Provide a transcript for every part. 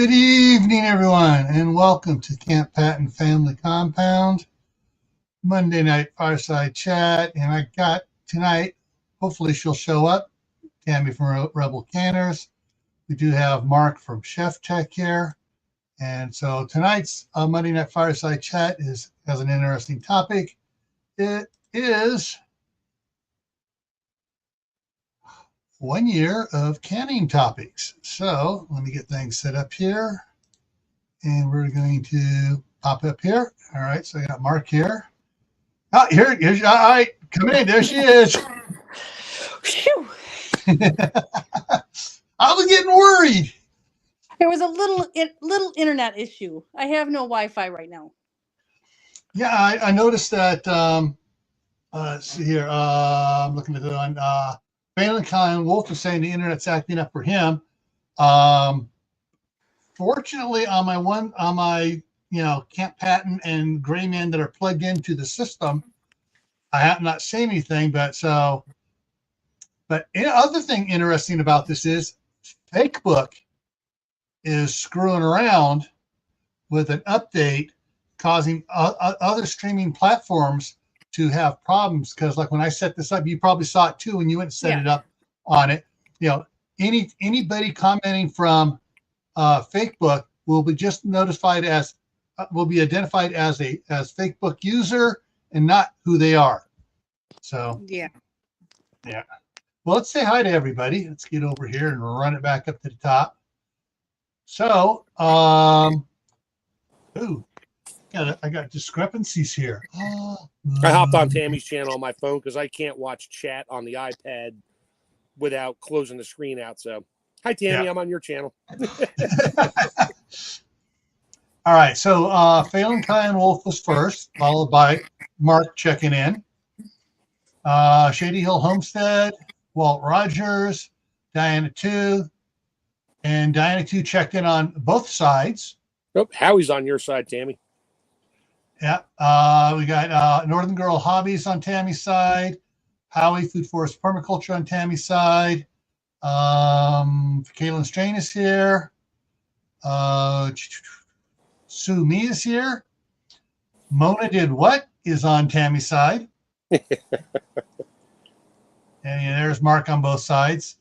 Good evening, everyone, and welcome to Camppatton Family Compound, Monday night Fireside Chat. And I got tonight, hopefully she'll show up, Tammy from Rebel Canners. We do have Mark from Chef Tech here. And so tonight's Monday night Fireside Chat has an interesting topic. It is 1 year of canning topics. So let me get things set up here. And we're going to pop up here. All right, so I got Mark here. Oh, here's all right. Come in. There she is. I was getting worried. There was a little internet issue. I have no Wi-Fi right now. Yeah, I noticed that. Let's see here. I'm looking at the one. Valentine Wolf is saying the internet's acting up for him. Fortunately, on my Camppatton and Grayman that are plugged into the system, I have not seen anything. But the other thing interesting about this is Facebook is screwing around with an update, causing other streaming platforms to have problems. Because like when I set this up, you probably saw it too when you went and set it up on it. You know, anybody commenting from Facebook will be just notified as will be identified as Facebook user and not who they are. So yeah. Well, let's say hi to everybody. Let's get over here and run it back up to the top. So, I got discrepancies here. I hopped on Tammy's channel on my phone because I can't watch chat on the iPad without closing the screen out. So, hi, Tammy. Yeah. I'm on your channel. All right. So, Valentine Wolf was first, followed by Mark checking in. Shady Hill Homestead, Walt Rogers, Diana 2. And Diana 2 checked in on both sides. Nope. Howie's on your side, Tammy. Yeah. We got Northern Girl Hobbies on Tammy's side. Howie Food Forest Permaculture on Tammy's side. Caitlin Strain is here. Sue Me is here. Mona Did What is on Tammy's side. And there's Mark on both sides.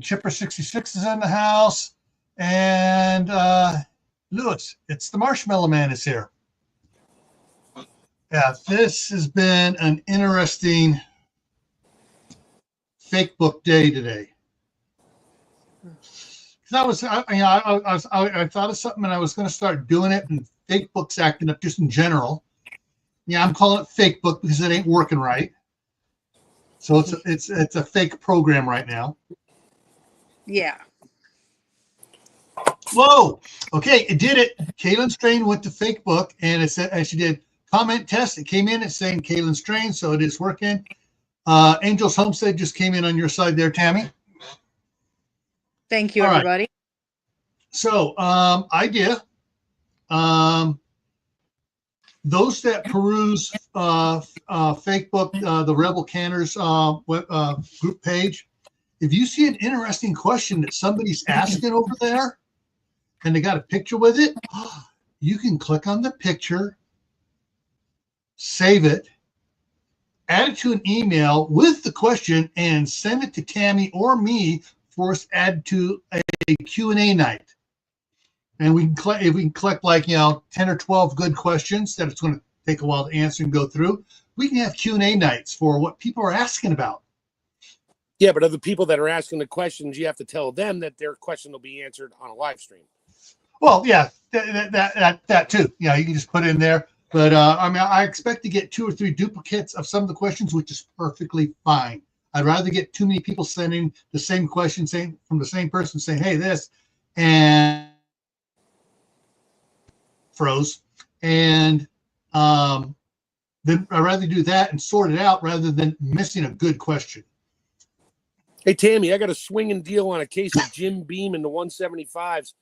Chipper 66 is in the house, and Lewis, it's the Marshmallow Man is here. Yeah, this has been an interesting fake book day today. Because I thought of something and I was going to start doing it, and fake books acting up just in general. Yeah, I'm calling it fake book because it ain't working right. So it's a fake program right now. Yeah. Whoa. Okay, it did it. Caitlin Strain went to fake book, and it said, as she did comment test, it came in. It's saying Caitlin Strain, so it is working. Angels Homestead just came in on your side there, Tammy. Thank you, everybody. Right. So idea. Those that peruse fake book, the Rebel Canners group page, if you see an interesting question that somebody's asking over there and they got a picture with it, you can click on the picture, save it, add it to an email with the question, and send it to Tammy or me for us to add to a Q&A night. And we can collect, if we can collect like 10 or 12 good questions that it's going to take a while to answer and go through, we can have Q&A nights for what people are asking about. Yeah, but other people that are asking the questions, you have to tell them that their question will be answered on a live stream. Well, yeah, that too. You can just put it in there. But I expect to get 2 or 3 duplicates of some of the questions, which is perfectly fine. I'd rather get too many people sending the same question, saying from the same person, saying, "Hey, this," and froze, and then I'd rather do that and sort it out rather than missing a good question. Hey, Tammy, I got a swinging deal on a case of Jim Beam in the 175s.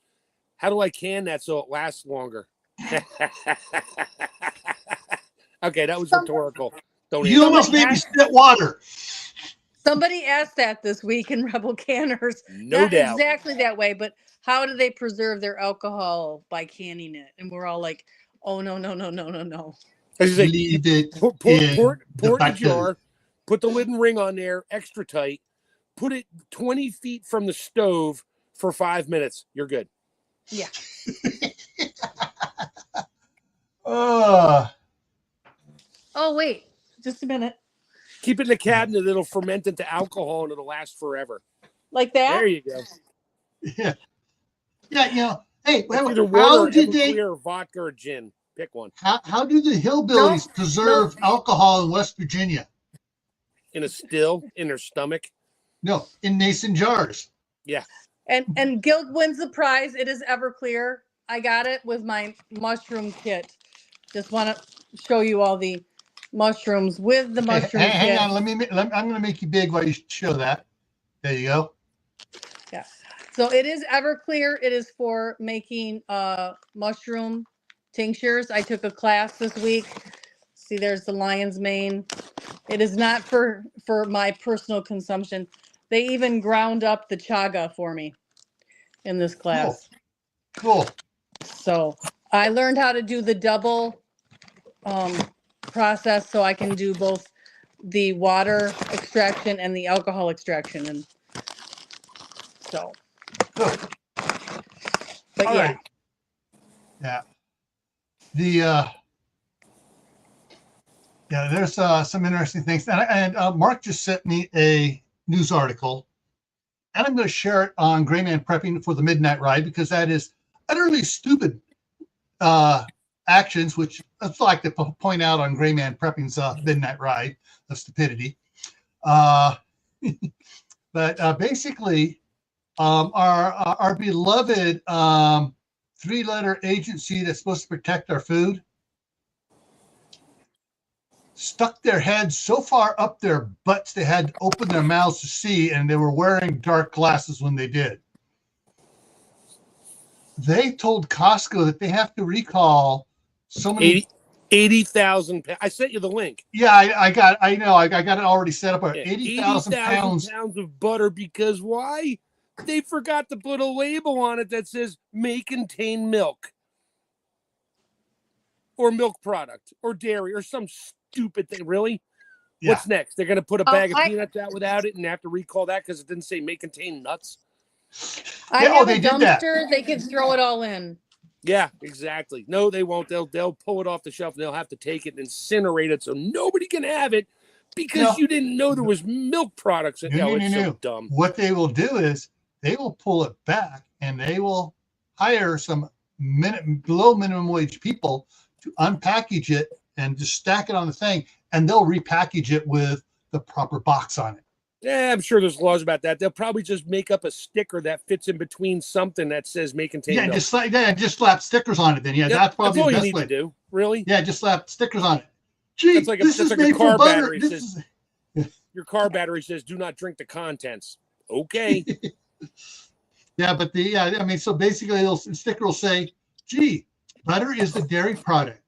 How do I can that so it lasts longer? Okay, that was rhetorical. You almost made me spit water. Somebody asked that this week in Rebel Canners. No doubt. Exactly that way, but how do they preserve their alcohol by canning it? And we're all like, oh, no, no, no, no, no, no. I was like, Leave it pour in it the in a back jar, put the lid and ring on there, extra tight, put it 20 feet from the stove for 5 minutes. You're good. Yeah. Oh, Wait, just a minute. Keep it in the cabinet. It'll ferment into alcohol and it'll last forever. Like that? There you go. yeah. Yeah, hey, It's either how water, did they, Everclear, or vodka, or gin. Pick one. how do the hillbillies preserve alcohol in West Virginia? In a still, in their stomach. No, in mason jars. Yeah. And Gil wins the prize. It is Everclear. I got it with my mushroom kit. Just want to show you all the mushrooms with the mushroom kit. Hang on, I'm going to make you big while you show that. There you go. Yeah. So it is Everclear. It is for making mushroom tinctures. I took a class this week. See, there's the lion's mane. It is not for my personal consumption. They even ground up the chaga for me in this class. Cool. So I learned how to do the double process, so I can do both the water extraction and the alcohol extraction. And so, Good. but All yeah. right. Yeah. There's some interesting things. And Mark just sent me a news article, and I'm going to share it on Gray Man Prepping for the Midnight Ride, because that is utterly stupid actions, which I'd like to point out on Gray Man Prepping's Midnight Ride of stupidity. But basically, our beloved three-letter agency that's supposed to protect our food stuck their heads so far up their butts they had to open their mouths to see, and they were wearing dark glasses when they did. They told Costco that they have to recall so many 80,000 pounds. I sent you the link. Yeah, I got it already set up. 80,000 pounds of butter, because why? They forgot to put a label on it that says may contain milk or milk product or dairy or some stupid thing. Really? Yeah. What's next? They're going to put a bag of peanuts out without it and have to recall that because it didn't say may contain nuts. I have a dumpster. They can throw it all in. Yeah, exactly. No, they won't. They'll pull it off the shelf and they'll have to take it and incinerate it so nobody can have it because you didn't know there was milk products. It's so dumb. What they will do is they will pull it back and they will hire some below minimum wage people to unpackage it and just stack it on the thing, and they'll repackage it with the proper box on it. Yeah, I'm sure there's laws about that. They'll probably just make up a sticker that fits in between something that says may contain milk. Just slap stickers on it then. Yeah, that's probably all the best you need to do. Really? Yeah, just slap stickers on it. Gee, that's like a car battery. Your car battery says do not drink the contents. Okay. Yeah, but so basically the sticker will say, gee, butter is the dairy product.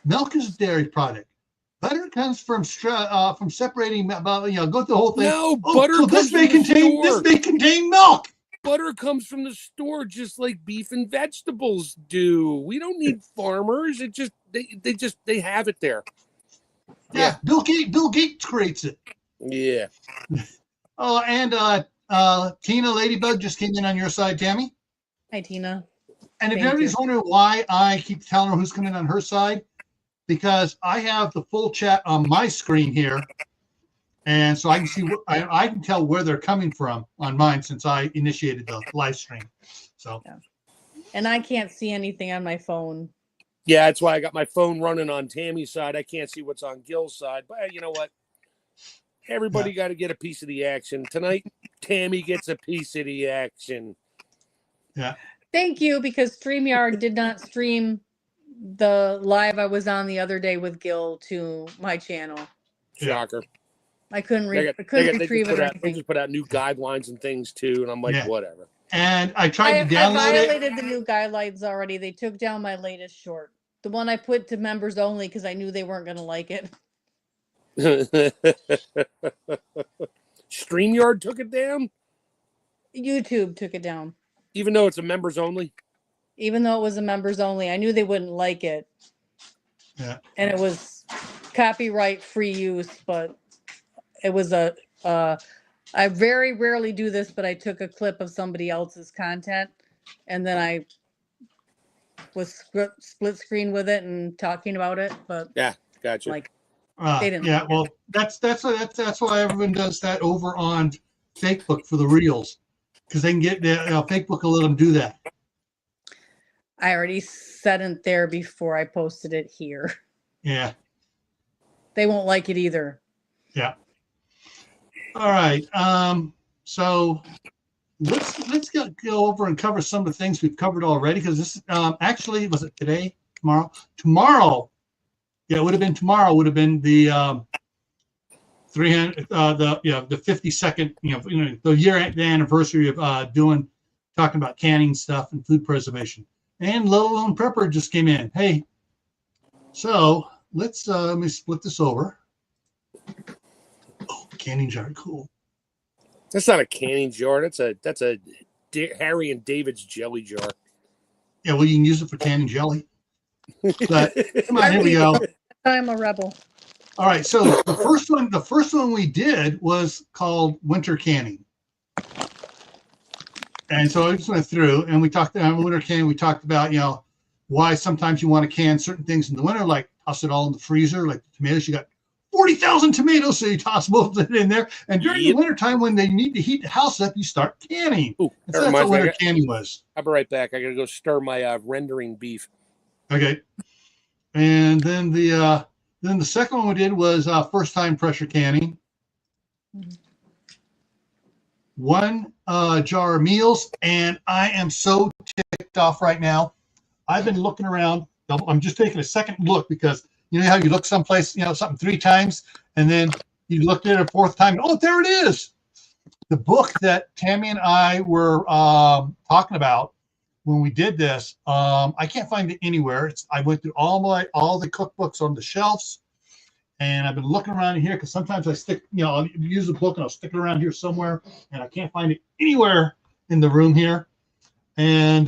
Milk is a dairy product. Butter comes from separating. Go through the whole thing. No, butter. So this may contain milk. Butter comes from the store, just like beef and vegetables do. We don't need farmers. It just they have it there. Yeah. Bill Gates creates it. Yeah. Oh, and Tina Ladybug just came in on your side, Tammy. Hi, Tina. And if everybody's wondering why I keep telling her who's coming in on her side, because I have the full chat on my screen here, and so I can see I can tell where they're coming from on mine since I initiated the live stream. So, and I can't see anything on my phone. Yeah, that's why I got my phone running on Tammy's side. I can't see what's on Gil's side, but you know what? Everybody got to get a piece of the action tonight. Tammy gets a piece of the action. Yeah. Thank you, because StreamYard did not stream the live I was on the other day with Gil to my channel. Shocker. I couldn't retrieve it. They just put out new guidelines and things too, and I'm like, whatever. And I tried to download I violated the new guidelines already. They took down my latest short, the one I put to members only, because I knew they weren't going to like it. StreamYard took it down? YouTube took it down. Even though it's a members only. Even though it was a members only, I knew they wouldn't like it. Yeah. And it was copyright free use, but it was I very rarely do this, but I took a clip of somebody else's content and then I was split screen with it and talking about it, but Yeah, gotcha. like they didn't. Yeah, well, that's why everyone does that over on Facebook for the reels, because they can get Facebook will let them do that. I already said it there before I posted it here. Yeah. They won't like it either. Yeah. All right. So let's go over and cover some of the things we've covered already, because this actually, was it today? Tomorrow. Yeah, it would have been tomorrow. Would have been the the 52nd, the anniversary of talking about canning stuff and food preservation. And Little Lone Prepper just came in. Hey, so let me split this over. Oh, canning jar, cool. That's not a canning jar. That's a Harry and David's jelly jar. Yeah, well, you can use it for canning jelly. But come on, here we go. I'm a rebel. All right, so the first one we did was called winter canning. And so I just went through and we talked about winter canning. We talked about, why sometimes you want to can certain things in the winter, like toss it all in the freezer, like the tomatoes. You got 40,000 tomatoes, so you toss most of it in there. And during the wintertime, when they need to heat the house up, you start canning. Ooh, so that's what winter canning was. I'll be right back. I got to go stir my rendering beef. Okay. And then the second one we did was first time pressure canning. 1 jar of meals, and I am so ticked off right now. I've been looking around. I'm just taking a second look, because you know how you look someplace, something 3 times, and then you looked at it a 4th time. Oh, there it is. The book that Tammy and I were talking about when we did this, I can't find it anywhere. I went through all the cookbooks on the shelves, and I've been looking around in here, because sometimes I stick, I'll use a book and I'll stick it around here somewhere, and I can't find it anywhere in the room here. And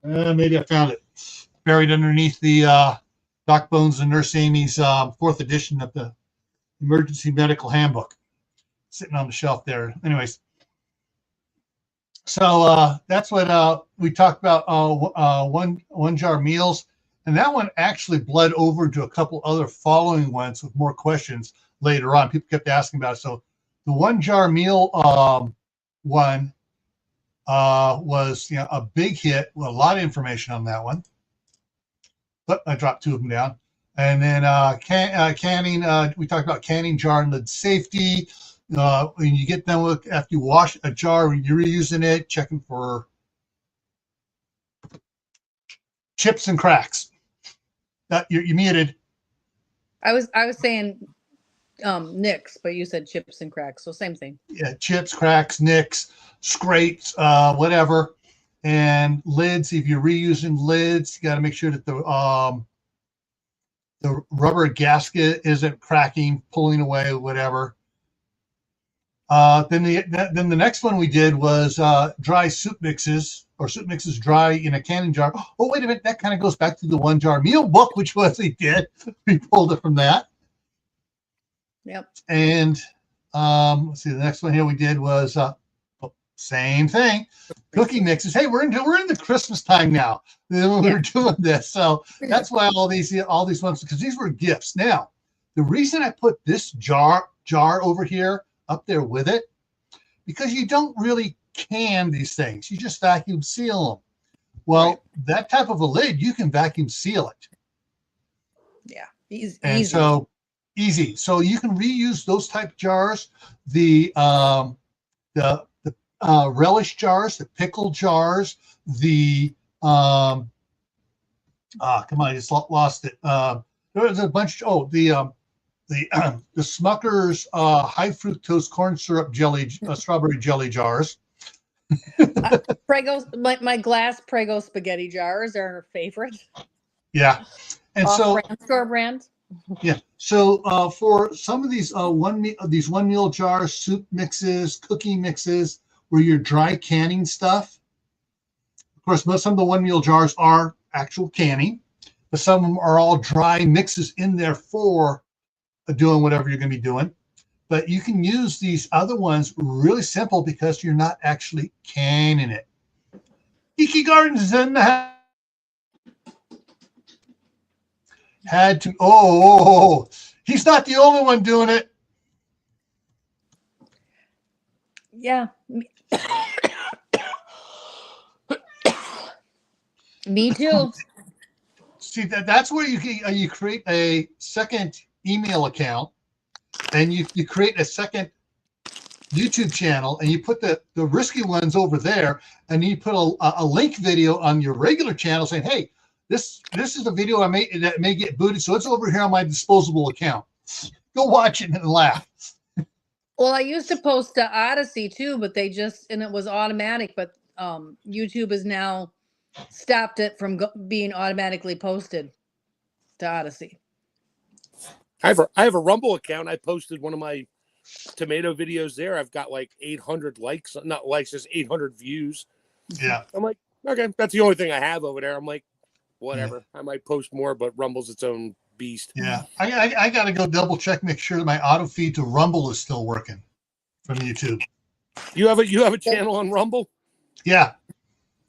maybe I found it buried underneath the Doc Bones and Nurse Amy's 4th edition of the Emergency Medical Handbook, sitting on the shelf there. Anyways, so that's what we talked about, one jar meals. And that one actually bled over into a couple other following ones with more questions later on. People kept asking about it. So the 1 jar meal one was a big hit with a lot of information on that one. But I dropped 2 of them down. And then canning, we talked about canning jar and lid safety. When you get done with, after you wash a jar, when you're reusing it, checking for chips and cracks. You muted. I was saying nicks, but you said chips and cracks, so same thing. Yeah, chips, cracks, nicks, scrapes, whatever. And lids, if you're reusing lids, you got to make sure that the rubber gasket isn't cracking, pulling away, whatever. Then the next one we did was dry soup mixes, or soup mixes dry in a canning jar. Oh, wait a minute. That kind of goes back to the 1 jar meal book, which was we did. We pulled it from that. Yep. And let's see. The next one here we did was same thing, cookie mixes. Hey, we're in the Christmas time now. We're doing this, so that's why all these ones, because these were gifts. Now, the reason I put this jar over here up there with it, because you don't really can these things. You just vacuum seal them. Well, that type of a lid, you can vacuum seal it. Yeah, easy. So easy. So you can reuse those type jars. The relish jars, the pickle jars, the come on, I just lost it. There was a bunch. Oh, the Smucker's high fructose corn syrup jelly, strawberry jelly jars. Prego, my glass Prego spaghetti jars are her favorite. Yeah, and store brand. Yeah, so for some of these one meal jars, soup mixes, cookie mixes, where you're dry canning stuff. Of course, some of the 1 meal jars are actual canning, but some of them are all dry mixes in there for doing whatever you're going to be doing. But you can use these other ones really simple because you're not actually canning it. Geeky Gardens is in the house. Had to. Oh, he's not the only one doing it. Yeah. Me too. See, that's where you create a second email account, and you create a second YouTube channel, and you put the risky ones over there, and you put a link video on your regular channel saying, hey, this is a video I made that may get booted, so it's over here on my disposable account. Go watch it and laugh. Well, I used to post to Odyssey too, but and it was automatic, but YouTube has now stopped it from being automatically posted to Odyssey. I have a Rumble account. I posted one of my tomato videos there. I've got like 800 likes, not likes, just 800 views. Yeah. I'm like, okay, that's the only thing I have over there. I'm like, whatever. Yeah. I might post more, but Rumble's its own beast. Yeah. I got to go double check, make sure that my auto feed to Rumble is still working from YouTube. You have a channel on Rumble? Yeah.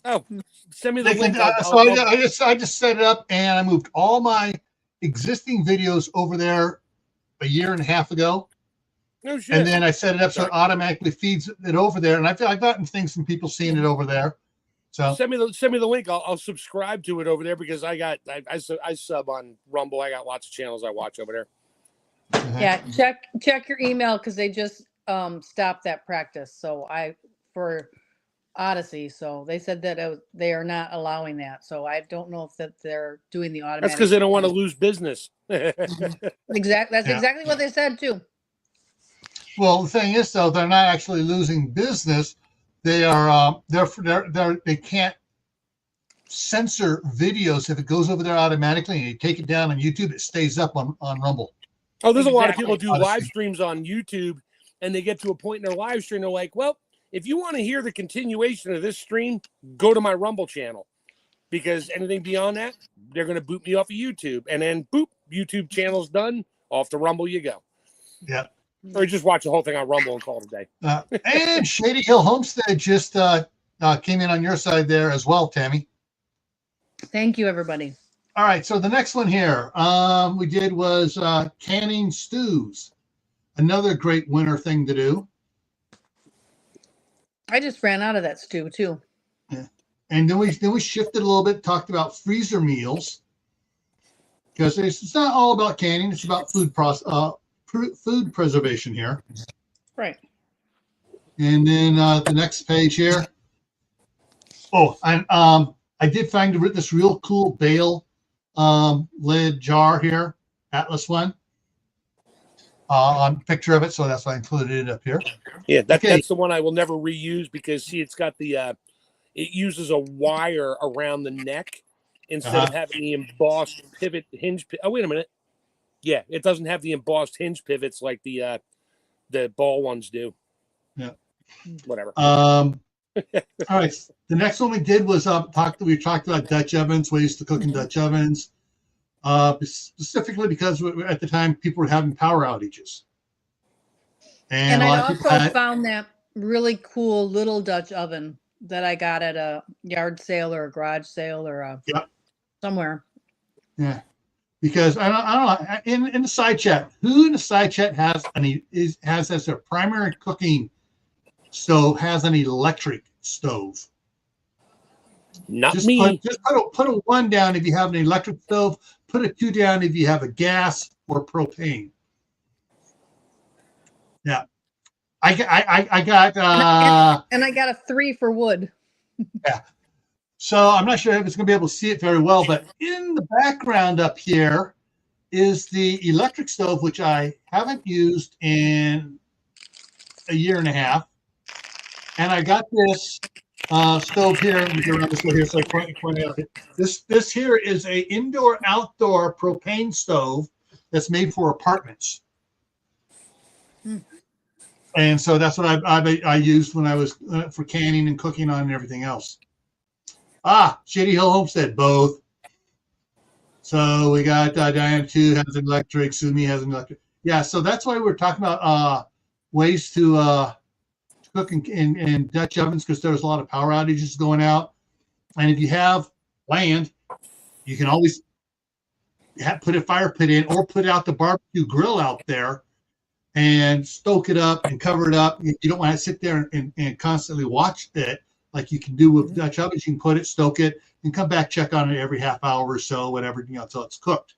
Oh, send me the link. I just set it up, and I moved all my existing videos over there a year and a half ago. No shit. And then I set it up so it automatically feeds it over there. And I've gotten things from people seeing it over there. So send me the link. I'll subscribe to it over there because I sub on Rumble. I got lots of channels I watch over there. Yeah, check your email because they just stopped that practice. So for Odyssey, so they said that they are not allowing that. So I don't know if that they're doing the automatic. That's because they don't want to lose business. Exactly. That's exactly what they said too. Well, the thing is, though, they're not actually losing business. They are they can't censor videos if it goes over there automatically and you take it down on YouTube. It stays up on Rumble. Oh, there's a lot of people do live streams on YouTube, and they get to a point in their live stream. They're like, well, if you want to hear the continuation of this stream, go to my Rumble channel, because anything beyond that, they're going to boot me off of YouTube, and then boop, YouTube channel's done. Off to Rumble you go. Yeah. Or just watch the whole thing on Rumble and call it a day. And Shady Hill Homestead just came in on your side there as well, Tammy. Thank you, everybody. All right, so the next one here we did was canning stews. Another great winter thing to do. I just ran out of that stew too. Yeah. And then we shifted a little bit, talked about freezer meals, because it's not all about canning; it's about food preservation here. Right. And then the next page here. Oh, and I did find this real cool bale lid jar here, Atlas one. On picture of it, so that's why I included it up here. Yeah, that's the one I will never reuse because see, it's got the it uses a wire around the neck instead of having the embossed pivot hinge. Oh, wait a minute. Yeah, it doesn't have the embossed hinge pivots like the ball ones do. Yeah. Whatever. All right. The next one we did was we talked about Dutch ovens, ways to cook in Dutch ovens. Specifically because at the time people were having power outages. And I also found that really cool little Dutch oven that I got at a yard sale or a garage sale or somewhere. Yeah. Because I don't know in the side chat, who in the side chat has as their primary cooking stove has an electric stove? Not me. Put a 1 down if you have an electric stove. Put a 2 down if you have a gas or propane. Yeah, I got and I got a 3 for wood. Yeah. So I'm not sure if it's going to be able to see it very well, but in the background up here is the electric stove, which I haven't used in a year and a half. And I got this stove here. Let me go around this way here so I point out. This here is a indoor-outdoor propane stove that's made for apartments. And so that's what I used when I was for canning and cooking on and everything else. Shady Hill Homestead, both. So we got Diane 2 has an electric, Sumi has an electric. Yeah, so that's why we're talking about ways to cook in Dutch ovens, because there's a lot of power outages going out. And if you have land, you can always put a fire pit in or put out the barbecue grill out there and stoke it up and cover it up. You don't want to sit there and constantly watch it like you can do with Dutch ovens. You can put it, stoke it, and come back, check on it every half hour or so, whatever, until it's cooked.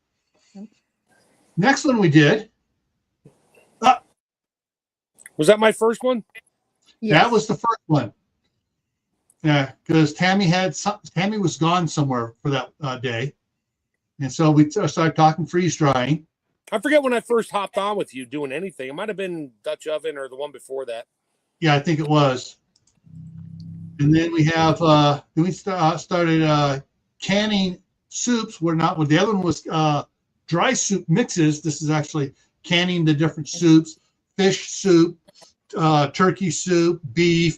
Next one we did. Was that my first one? Yes. That was the first one. Yeah, because Tammy was gone somewhere for that day. And so we started talking freeze drying. I forget when I first hopped on with you doing anything. It might have been Dutch oven or the one before that. Yeah, I think it was. And then we have started canning soups. The other one was dry soup mixes. This is actually canning the different soups: fish soup, turkey soup, beef,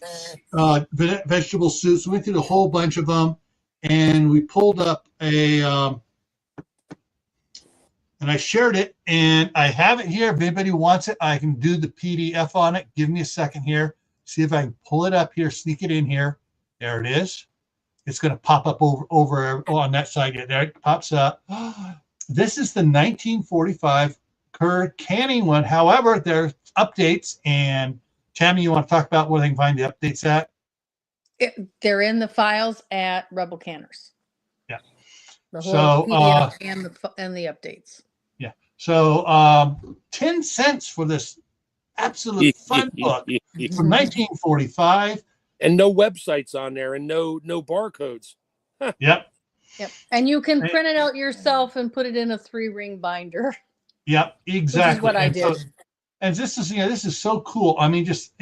vegetable soups. We went through a whole bunch of them, and we pulled up and I shared it, and I have it here. If anybody wants it, I can do the PDF on it. Give me a second here. See if I can pull it up here, sneak it in here. There it is. It's going to pop up over on that side. There it pops up. This is the 1945 Kerr canning one. However, there's updates. And Tammy, you want to talk about where they can find the updates at? They're in the files at Rebel Canners. Yeah. The whole PDF and the updates. Yeah. So 10 cents for this absolute fun book from 1945. And no websites on there and no barcodes. Huh. Yep. And you can print it out yourself and put it in a 3-ring binder. Yep, exactly. Which is what I did. And this is so cool. I mean, just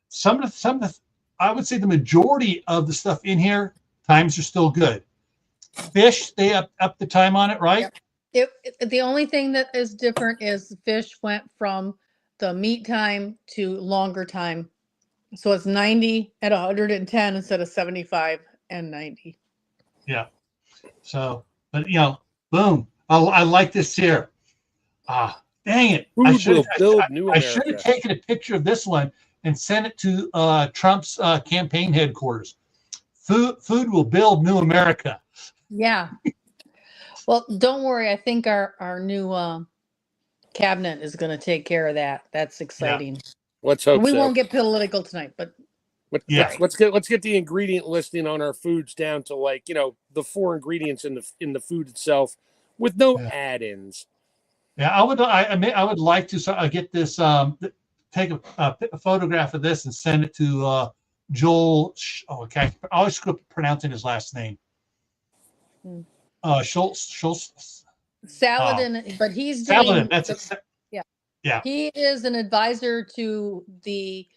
some of the I would say the majority of the stuff in here, times are still good. Fish, they up the time on it, right? Yep. The only thing that is different is fish went from the meat time to longer time. So it's 90 at 110 instead of 75 and 90. Yeah. So, but boom. I like this here. Dang it. I should have taken a picture of this one and sent it to Trump's campaign headquarters. Food will build new America. Yeah. Well, don't worry. I think our new cabinet is going to take care of that. That's exciting. Yeah. Let's hope we won't get political tonight, but let's get the ingredient listing on our foods down to the 4 ingredients in the food itself with no add-ins. Yeah, I would like to get this take a photograph of this and send it to Joel. I always screw up pronouncing his last name. Schultz. Saladin, but he's Saladin. Yeah. He is an advisor to the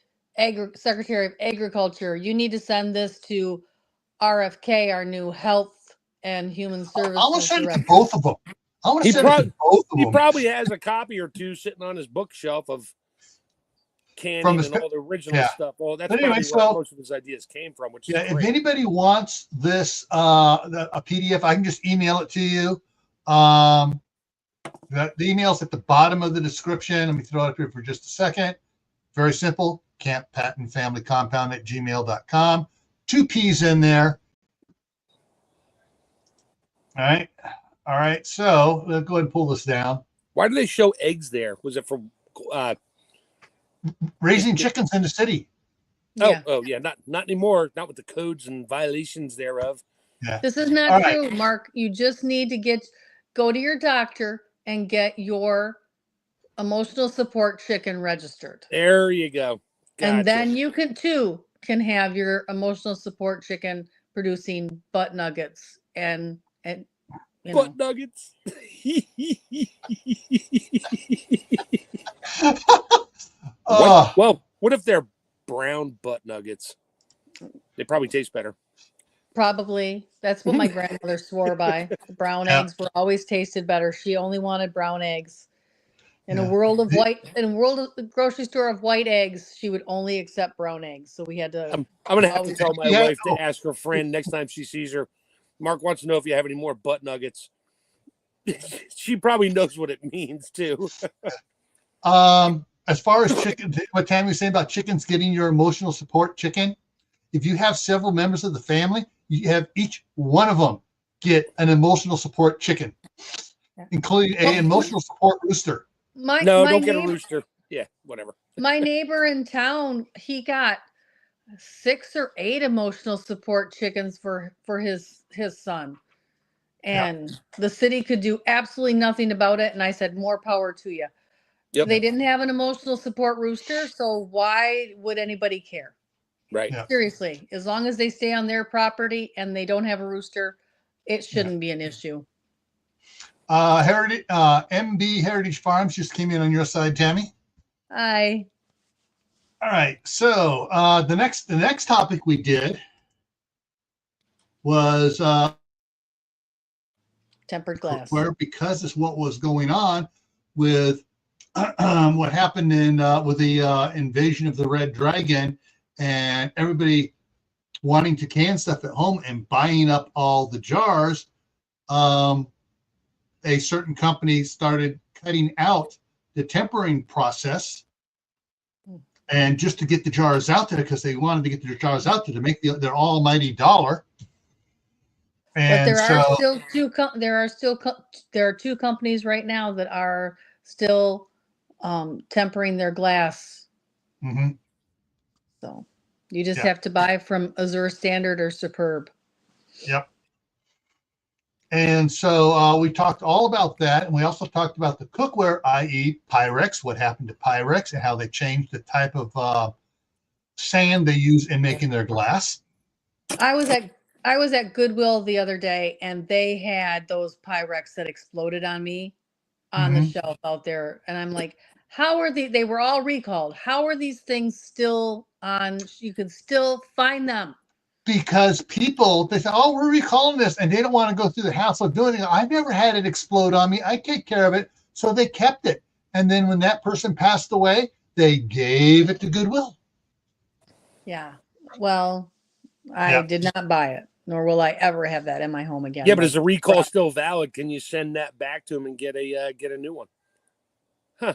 Secretary of Agriculture. You need to send this to RFK, our new Health and Human Services. I want to send it to both of them. He probably has a copy or two sitting on his bookshelf of canning and all the original stuff. Well, that's probably where most of his ideas came from. Which is if anybody wants this a PDF, I can just email it to you. The email's at the bottom of the description. Let me throw it up here for just a second. Very simple. Camppatton Family Compound at gmail.com. 2 P's in there. All right. So let's go ahead and pull this down. Why do they show eggs there? Was it for raising chickens in the city? Oh, yeah. Not anymore. Not with the codes and violations thereof. Yeah. This is not true, Mark. You just need to go to your doctor and get your emotional support chicken registered. There you go. Gotcha. And then you can have your emotional support chicken producing butt nuggets and butt nuggets. Well, what if they're brown butt nuggets? They probably taste better. Probably. That's what my grandmother swore by. Brown eggs were always tasted better. She only wanted brown eggs. In Yeah. a world of the grocery store of white eggs, she would only accept brown eggs. So we had to. I'm gonna have to always- tell my Yeah. wife to ask her friend next time she sees her. Mark wants to know if you have any more butt nuggets. She probably knows what it means too. As far as chicken, what Tammy was saying about chickens getting your emotional support chicken, if you have several members of the family, you have each one of them get an emotional support chicken, including an emotional support rooster. My No, my don't get a neighbor, rooster. Yeah, whatever. my neighbor in town, he got 6 or 8 emotional support chickens for his son, and the city could do absolutely nothing about it. And I said, more power to you. Yep. They didn't have an emotional support rooster, so why would anybody care? Right. Yeah. Seriously, as long as they stay on their property and they don't have a rooster, it shouldn't be an issue. Heritage, MB Heritage Farms just came in on your side, Tammy. All right. So the next topic we did was tempered glass. where, because it's what was going on with what happened in with the invasion of the red dragon, and everybody wanting to can stuff at home and buying up all the jars. A certain company started cutting out the tempering process, and just to get the jars out there, because they wanted to get their jars out there to make their almighty dollar. And but there are still there are two companies right now that are still tempering their glass. Mm-hmm. So you just have to buy from Azure Standard or Superb. Yep. And so we talked all about that, and we also talked about the cookware, i.e. Pyrex, what happened to Pyrex, and how they changed the type of sand they use in making their glass. I was at Goodwill the other day, and they had those Pyrex that exploded on me on the shelf out there, and I'm like, how are they were all recalled. How are these things still on? You can still find them. Because people, they say, oh, we're recalling this, and they don't want to go through the hassle of doing it. I've never had it explode on me. I take care of it. So they kept it. And then when that person passed away, they gave it to Goodwill. Yeah. Well, I did not buy it, nor will I ever have that in my home again. Yeah, but is the recall still valid? Can you send that back to them and get a new one? Huh.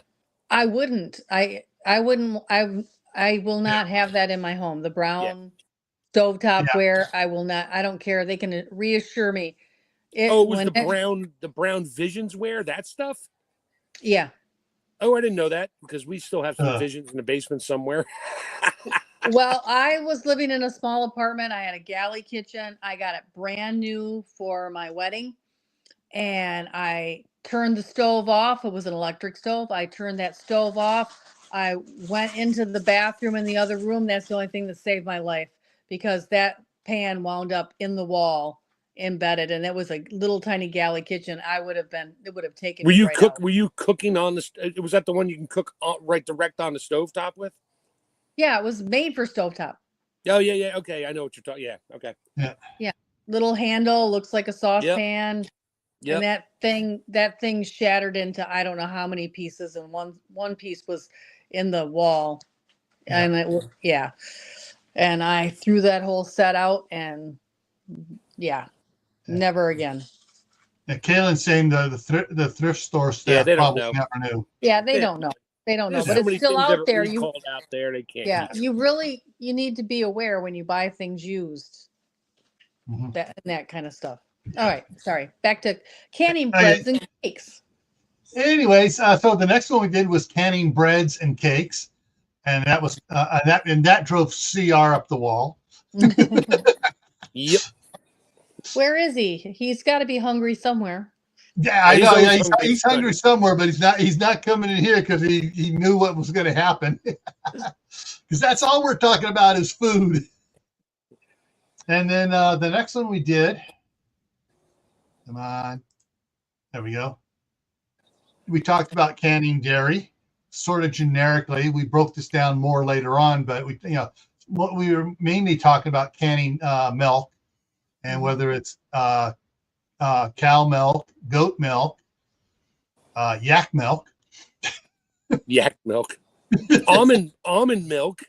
I wouldn't. I wouldn't. I will not have that in my home. The brown stovetop ware, I will not. I don't care. They can reassure me. It was the brown Visions ware, that stuff? Yeah. Oh, I didn't know that, because we still have some Visions in the basement somewhere. Well, I was living in a small apartment. I had a galley kitchen. I got it brand new for my wedding, and I turned the stove off. It was an electric stove. I turned that stove off. I went into the bathroom in the other room. That's the only thing that saved my life, because that pan wound up in the wall embedded, and it was a little tiny galley kitchen. It would have taken me right out. Were you cooking on the, was that the one you can cook direct on the stovetop with? Yeah, it was made for stovetop. Oh, yeah. Okay, I know what you're talking. Yeah, okay. Yeah. Little handle, looks like a saucepan. Yep. And that thing shattered into I don't know how many pieces, and one piece was in the wall. And and I threw that whole set out, and never again. Yeah, Kaylin's saying the thrift store staff they don't probably know. never knew. Yeah, they don't know. They don't know, There's but so it's still out there. Out there, they can't. You need to be aware when you buy things used. That kind of stuff. All right, sorry. Back to canning breads and cakes. Anyways, so the next one we did was canning breads and cakes, and that was that drove CR up the wall. Yep. Where is he? He's got to be hungry somewhere. Yeah, I know. Yeah, he's hungry somewhere, but he's not coming in here because he knew what was going to happen. Because that's all we're talking about is food. And then the next one we did. Come on, there we go. We talked about canning dairy, sort of generically. We broke this down more later on, but what we were mainly talking about canning milk, and whether it's cow milk, goat milk, yak milk, Yak milk. Almond milk.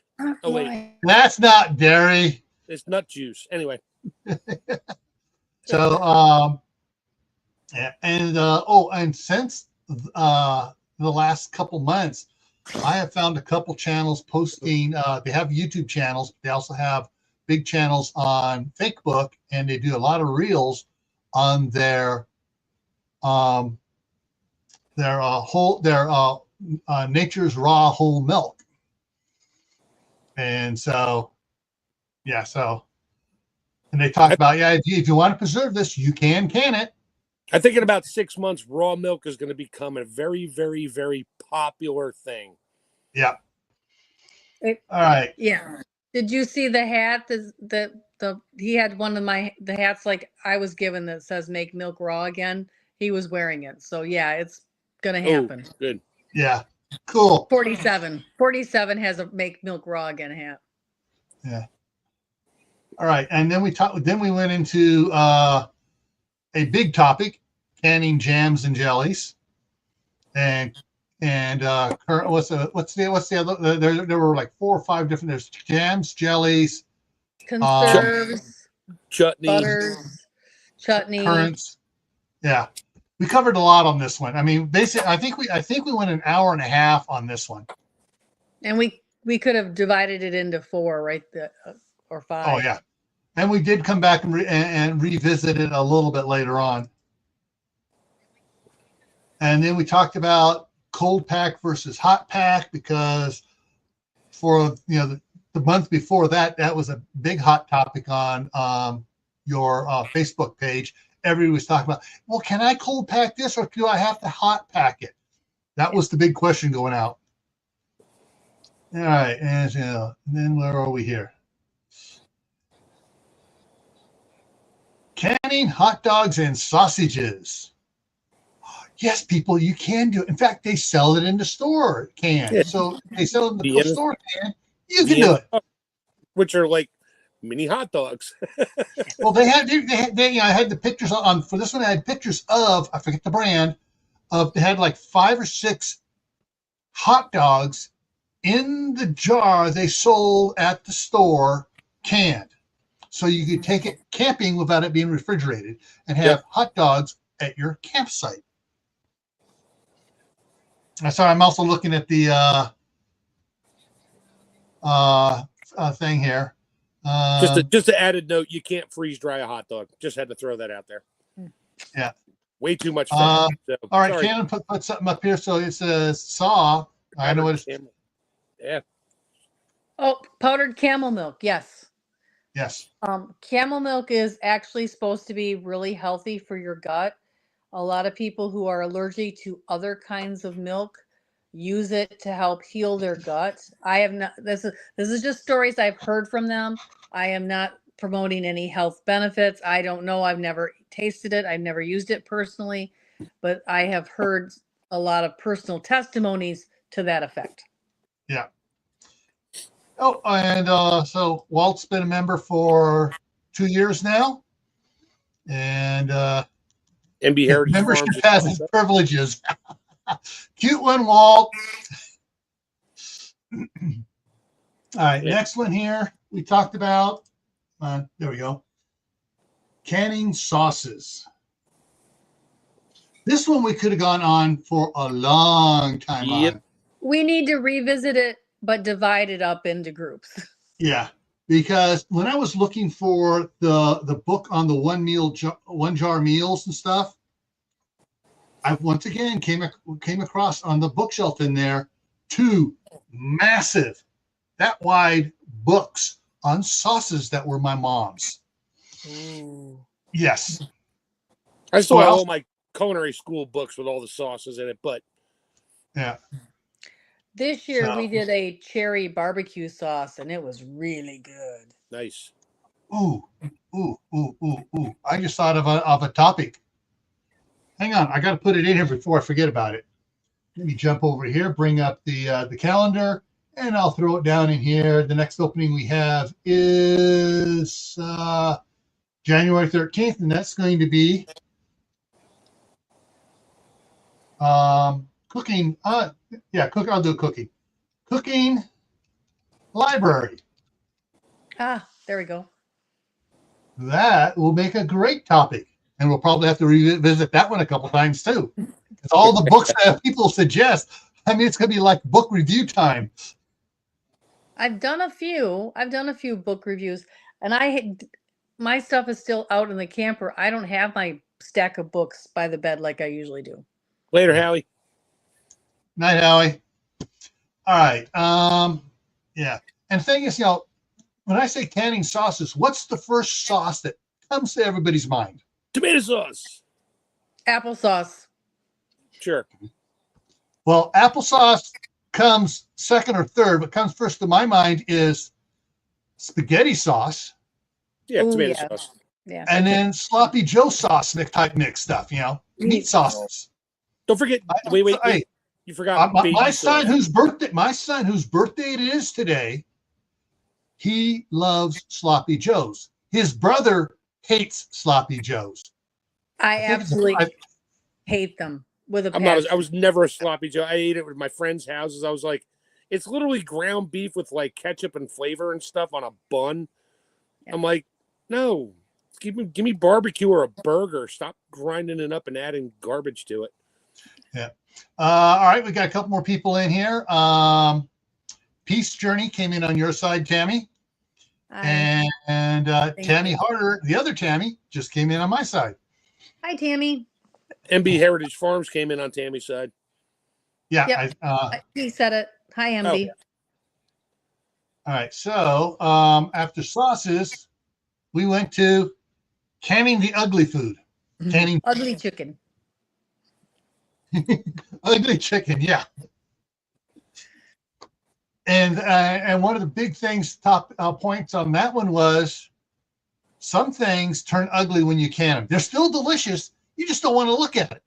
Oh wait, That's not dairy. it's nut juice. Anyway. So yeah, and since the last couple months, I have found a couple channels posting. They have YouTube channels, but they also have big channels on Facebook, and they do a lot of reels on their nature's raw whole milk. And so, yeah, and they talk about, if you want to preserve this, you can it. I think in about 6 months, raw milk is going to become a very, very, very popular thing. Yeah. All right. Yeah. Did you see the hat? He had one of the hats like I was given that says "Make Milk Raw Again." He was wearing it, so yeah, it's gonna happen. Oh, good. Yeah. Cool. 47 has a "Make Milk Raw Again" hat. Yeah. All right, and then we went into a big topic: canning jams and jellies, and what's the other? There were like 4 or 5 different. There's jams, jellies, conserves, chutney, butters, chutney, currants. Yeah, we covered a lot on this one. I mean, basically, I think we went an hour and a half on this one. And we could have divided it into 4, right? Or 5. Oh yeah, and we did come back and revisit it a little bit later on. And then we talked about cold pack versus hot pack, because for the month before that was a big hot topic on your Facebook page. Everybody was talking about, well, can I cold pack this, or do I have to hot pack it? That was the big question going out. All right, and then where are we here? Canning hot dogs and sausages. Yes, people, you can do it. In fact, they sell it in the store can. Yeah. So they sell it in the store can. You can do it. Which are like mini hot dogs. Well, they had I had the pictures on for this one. I had pictures of, I forget the brand, of they had like 5 or 6 hot dogs in the jar they sold at the store canned. So you could take it camping without it being refrigerated and have hot dogs at your campsite. Sorry, I'm also looking at the thing here. Just an added note: you can't freeze dry a hot dog. Just had to throw that out there. Yeah, way too much fun. All right, sorry. Cannon put something up here. So it says saw. I know what it's. Yeah. Oh, powdered camel milk. Yes. Yes. Camel milk is actually supposed to be really healthy for your gut. A lot of people who are allergic to other kinds of milk use it to help heal their gut. I have not. This is just stories I've heard from them. I am not promoting any health benefits. I don't know. I've never tasted it. I've never used it personally, but I have heard a lot of personal testimonies to that effect. Yeah. Oh, and so Walt's been a member for 2 years now, and MB Heritage membership Farms has its privileges. Cute one, Walt. All right, next one here we talked about. There we go. Canning sauces. This one we could have gone on for a long time on. We need to revisit it, but divide it up into groups. Yeah, because when I was looking for the book on the one jar meals and stuff, I once again came across on the bookshelf in there 2 massive, that wide books on sauces that were my mom's. Ooh. Yes. I still have all my culinary school books with all the sauces in it, but yeah. This year we did a cherry barbecue sauce, and it was really good. Nice. Ooh. I just thought of a topic. Hang on, I got to put it in here before I forget about it. Let me jump over here, bring up the calendar, and I'll throw it down in here. The next opening we have is January 13th, and that's going to be cooking. Yeah, I'll do cooking. Cooking library. Ah, there we go. That will make a great topic, and we'll probably have to revisit that one a couple times too. It's all the books that people suggest. I mean, it's going to be like book review time. I've done a few book reviews, and my stuff is still out in the camper. I don't have my stack of books by the bed like I usually do. Later, Howie. Night, Howie. All right. Yeah. And the thing is, when I say canning sauces, what's the first sauce that comes to everybody's mind? Tomato sauce. Applesauce. Sure. Well, applesauce comes second or third. What comes first to my mind is spaghetti sauce. Yeah, Ooh, tomato yeah. sauce. Yeah. And then sloppy Joe sauce type mix stuff, meat sauces. Don't forget. Wait. Hey, You forgot my son whose birthday it is today. He loves sloppy Joes. His brother hates sloppy Joes. I absolutely hate them with a passion. I was never a sloppy Joe. I ate it with my friends' houses. I was like, it's literally ground beef with like ketchup and flavor and stuff on a bun. Yeah. I'm like, no, give me barbecue or a burger. Stop grinding it up and adding garbage to it. Yeah. All right, we got a couple more people in here. Peace Journey came in on your side, Tammy. And Tammy Harder, the other Tammy, just came in on my side. Hi, Tammy. MB Heritage Farms came in on Tammy's side. Yeah. Yep. He said it. Hi, MB. Oh. All right. So after sauces, we went to canning the ugly food. Canning ugly chicken. Ugly chicken, yeah. And one of the big things, top points on that one was some things turn ugly when you can them. They're still delicious. You just don't want to look at it.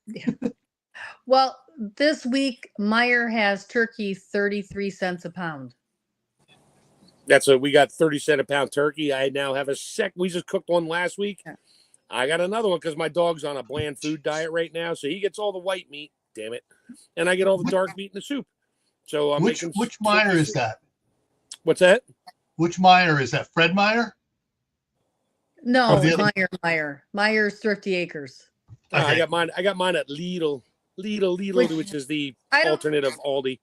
Yeah. Well, this week Meijer has turkey 33 cents a pound. We got 30 cents a pound turkey. I now have we just cooked one last week. Yeah. I got another one because my dog's on a bland food diet right now, so he gets all the white meat. Damn it, and I get all the dark meat in the soup. So I'm which Meijer is that? What's that? Which Meijer is that? Fred Meijer? No, Meijer. Meijer's Thrifty Acres. Okay. I got mine at Lidl, which is the alternate of Aldi.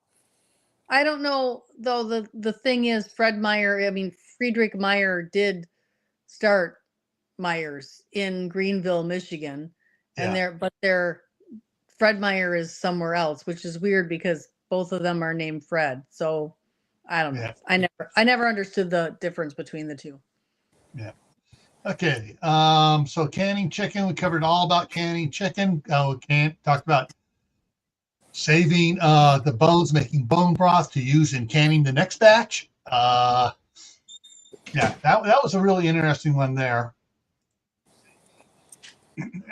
I don't know though. The thing is, Friedrich Meijer did start Meijer's in Greenville, Michigan, and their Fred Meijer is somewhere else, which is weird because both of them are named Fred. So I don't know. Yeah. I never understood the difference between the two. Yeah. Okay. So canning chicken, we covered all about canning chicken. Talked about saving the bones, making bone broth to use in canning the next batch. Yeah, that was a really interesting one there.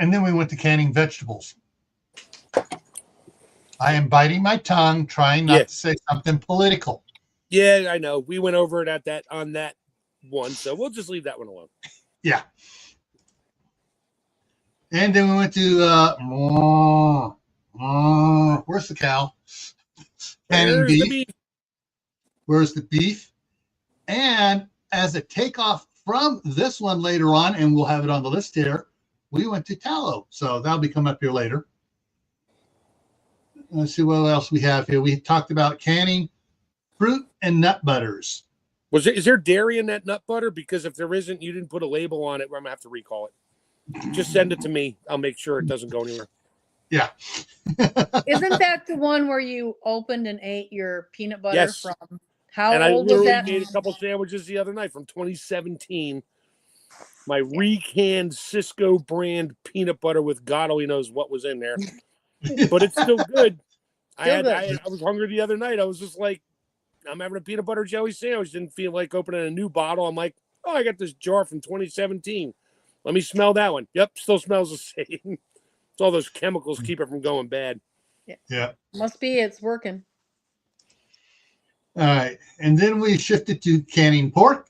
And then we went to canning vegetables. I am biting my tongue, trying not to say something political. Yeah, I know. We went over it on that one, so we'll just leave that one alone. Yeah. And then we went to where's the cow? Canning beef. Where's the beef? And as a takeoff from this one later on, and we'll have it on the list here, we went to tallow. So that'll be coming up here later. Let's see what else we have here. We talked about canning fruit and nut butters. Is there dairy in that nut butter? Because if there isn't, you didn't put a label on it. I'm going to have to recall it. Just send it to me. I'll make sure it doesn't go anywhere. Yeah. Isn't that the one where you opened and ate your peanut butter from? How and old was that? I ate a couple sandwiches the other night from 2017. My recanned Cisco brand peanut butter with God only knows what was in there. But it's still good. I was hungry the other night. I was just like, I'm having a peanut butter jelly sandwich. Didn't feel like opening a new bottle. I'm like, oh, I got this jar from 2017. Let me smell that one. Yep, still smells the same. It's all those chemicals keep it from going bad. Yeah. Must be. It's working. All right. And then we shifted to canning pork.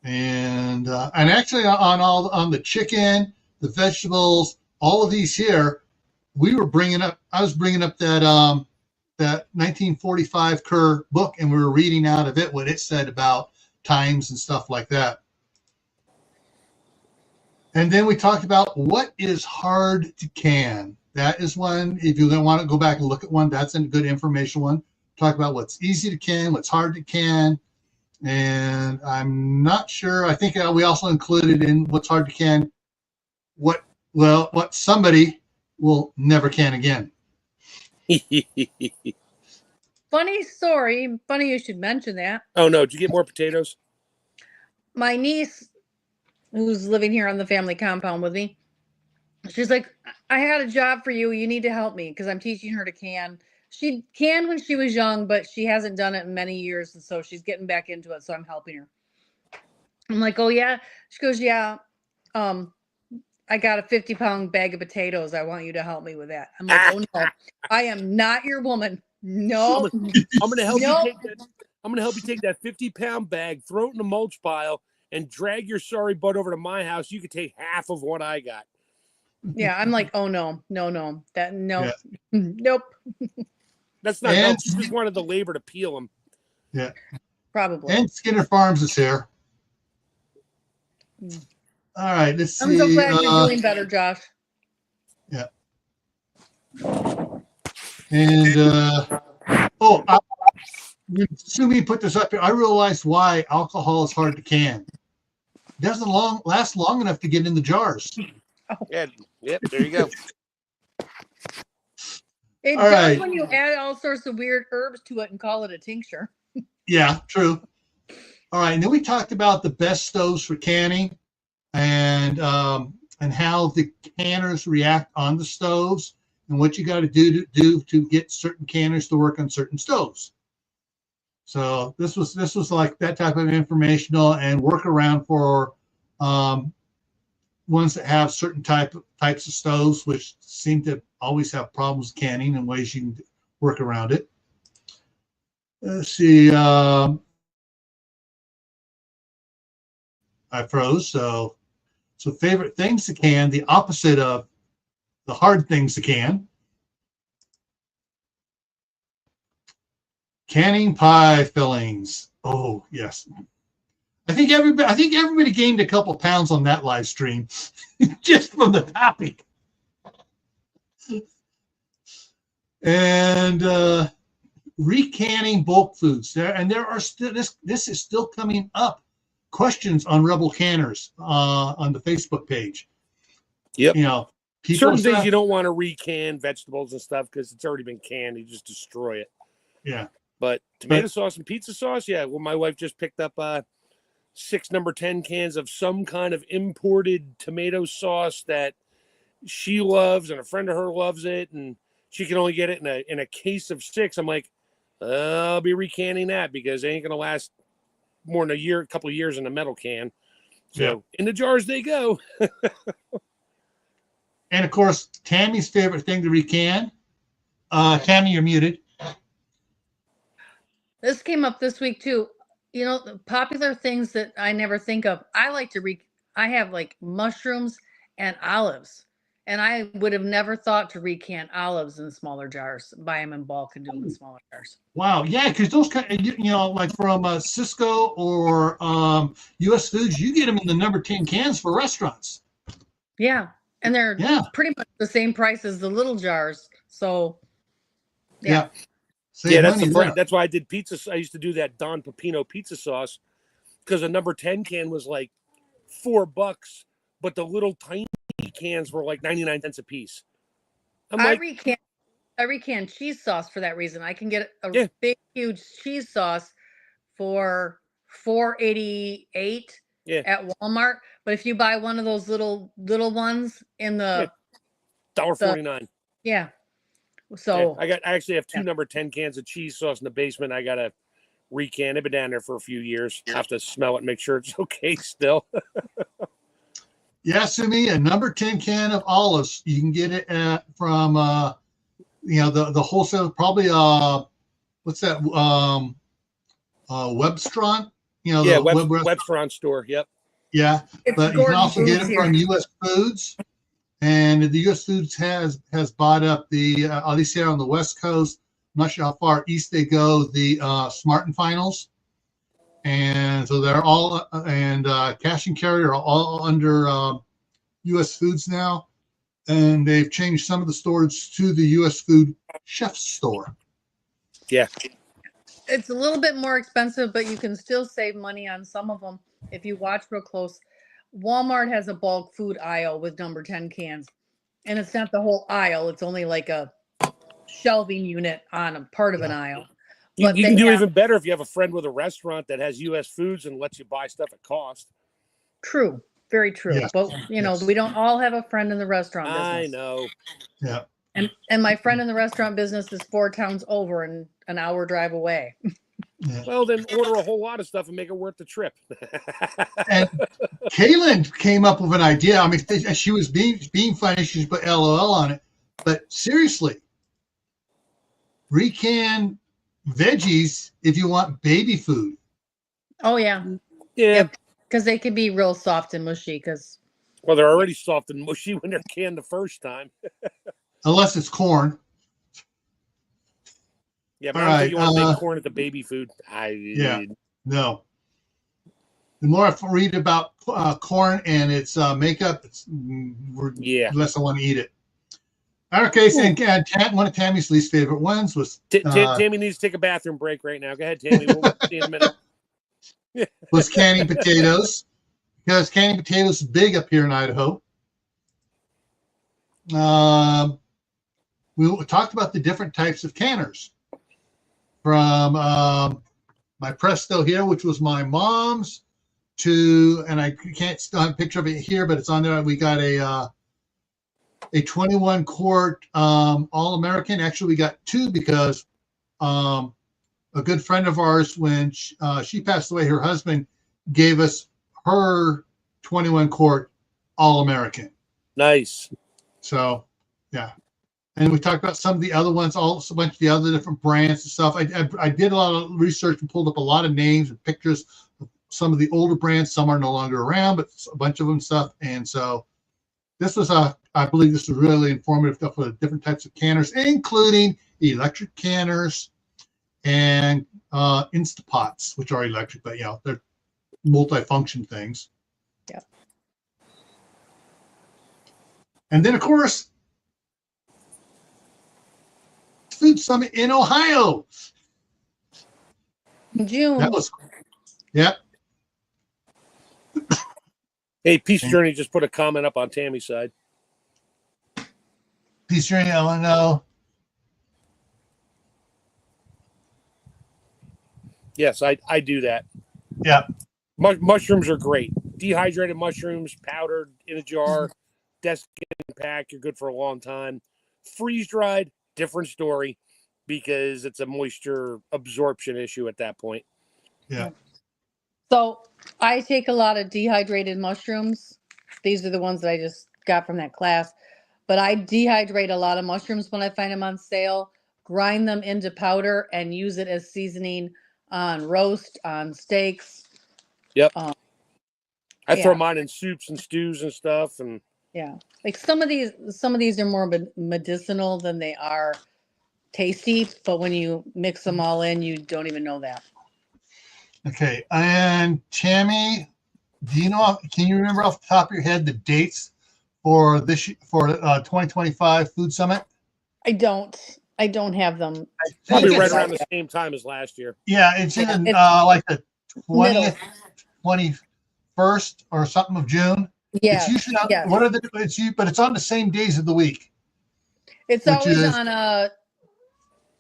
And actually on the chicken, the vegetables, all of these here, we were bringing up, I was bringing up that that 1945 Kerr book, and we were reading out of it what it said about times and stuff like that. And then we talked about what is hard to can. That is one, if you want to go back and look at one, that's a good information one. Talk about what's easy to can, what's hard to can. And I'm not sure, I think we also included in what's hard to can, what somebody will never can again. Funny story. Funny you should mention that. Oh, no. Did you get more potatoes? My niece, who's living here on the family compound with me, she's like, I had a job for you. You need to help me because I'm teaching her to can. She canned when she was young, but she hasn't done it in many years. And so she's getting back into it. So I'm helping her. I'm like, oh, yeah. She goes, yeah. I got a 50-pound bag of potatoes. I want you to help me with that. I'm like, oh, no. I am not your woman. No. I'm going to help you take that. I'm going to help you take that 50-pound bag, throw it in a mulch pile, and drag your sorry butt over to my house. You could take half of what I got. Yeah, I'm like, oh no. That no, nope. That's not help. She just wanted the labor to peel them. Yeah, probably. And Skinner Farms is here. All right, let's see. I'm so glad you're doing better, Josh. Yeah. And Sumi put this up here. I realized why alcohol is hard to can. It doesn't last long enough to get in the jars. Oh. Yeah. Yep. There you go. It all does right. when you add all sorts of weird herbs to it and call it a tincture. Yeah, true. All right, and then we talked about the best stoves for canning, and how the canners react on the stoves, and what you got to do to get certain canners to work on certain stoves. So this was like that type of informational and workaround for ones that have certain types of stoves, which seem to always have problems canning, and ways you can work around it. Let's see. I froze. So favorite things to can, the opposite of the hard things to can. Canning pie fillings. Oh yes. I think everybody gained a couple pounds on that live stream just from the topic. And recanning bulk foods. There are still this is still coming up. Questions on Rebel Canners on the Facebook page. Yep. Certain things stuff, you don't want to recan, vegetables and stuff, because it's already been canned. You just destroy it. Yeah. But tomato sauce and pizza sauce, yeah. Well, my wife just picked up 6 number 10 cans of some kind of imported tomato sauce that she loves, and a friend of her loves it, and she can only get it in a case of 6. I'm like, I'll be recanning that because it ain't gonna last more than a couple of years in a metal can. So in the jars they go. And of course, Tammy's favorite thing to recan. Tammy, you're muted. This came up this week too. The popular things that I never think of. I like to I have like mushrooms and olives, and I would have never thought to recant olives in smaller jars. Buy them in bulk and do them in smaller jars. Wow, yeah, because those kind, like from Cisco or U.S. Foods, you get them in the number 10 cans for restaurants. Yeah, and they're pretty much the same price as the little jars. So, yeah. That's why I did pizza. I used to do that Don Pepino pizza sauce because a number 10 can was like $4, but the little tiny cans were like 99 cents a piece. I recan cheese sauce for that reason. I can get a big, huge cheese sauce for $4.88 at Walmart. But if you buy one of those little ones in the $1.49. Yeah. So I actually have 2 number 10 cans of cheese sauce in the basement. I gotta recan. They've been down there for a few years. I have to smell it and make sure it's okay still. Yeah, Sumi, a number 10 can of olives. You can get it from the wholesale, probably what's that? Webstron. Webstron store. Yep. Yeah, but you can also get it from U.S. Foods, And the U.S. Foods has bought up the, at least here on the West Coast, I'm not sure how far east they go, the Smart and Finals. And so they're all, and Cash and Carry are all under U.S. Foods now. And they've changed some of the stores to the U.S. Food Chef store. Yeah. It's a little bit more expensive, but you can still save money on some of them if you watch real close. Walmart has a bulk food aisle with number 10 cans, and it's not the whole aisle. It's only like a shelving unit on a part of an aisle. You But can do even better if you have a friend with a restaurant that has U.S. Foods and lets you buy stuff at cost. True. Very true. Yes. But, you know, we don't all have a friend in the restaurant business. I know. Yeah. And my friend in the restaurant business is 4 towns over and an hour drive away. Yeah. Well, then order a whole lot of stuff and make it worth the trip. And Kaylin came up with an idea. I mean, she was being funny. She just put LOL on it. But seriously, recan veggies if you want baby food. Oh, yeah. Yeah. Because they can be real soft and mushy. Well, they're already soft and mushy when they're canned the first time. Unless it's corn. Yeah, but I don't think you want to make corn at the baby food. No. The more I read about corn and its makeup, the less I want to eat it. Okay, so one of Tammy's least favorite ones was Tammy needs to take a bathroom break right now. Go ahead, Tammy. We'll see in a minute. Was canning potatoes, because canning potatoes is big up here in Idaho. We talked about the different types of canners. From my Presto here, which was my mom's, to, and I can't have a picture of it here, but it's on there. We got a 21 quart All-American. Actually, we got 2 because a good friend of ours, when she passed away, her husband gave us her 21 quart All-American. Nice. So, yeah. And we talked about some of the other ones, a bunch of the other different brands and stuff. I did a lot of research and pulled up a lot of names and pictures of some of the older brands. Some are no longer around, but a bunch of them stuff. And so this was I believe this was really informative stuff for the different types of canners, including electric canners and Instapots, which are electric, but they're multi-function things. Yeah. And then, of course, Food Summit in Ohio. June. That was, yeah. Hey, Peace Journey just put a comment up on Tammy's side. Peace Journey, I want to know. Yes, I do that. Yeah. Mushrooms are great. Dehydrated mushrooms, powdered in a jar, desk and pack. You're good for a long time. Freeze dried, different story, because it's a moisture absorption issue at that point. Yeah. So I take a lot of dehydrated mushrooms. These are the ones that I just got from that class. But I dehydrate a lot of mushrooms when I find them on sale, grind them into powder, and use it as seasoning on roast, on steaks. Yep. I throw mine in soups and stews and stuff. And yeah, like some of these are more medicinal than they are tasty. But when you mix them all in, you don't even know that. Okay, and Tammy, can you remember off the top of your head the dates for 2025 Food Summit? I don't have them. Probably right around the same time as last year. Yeah, it's in like the 20th, 21st or something of June. Yeah. It's usually but it's on the same days of the week. It's always on a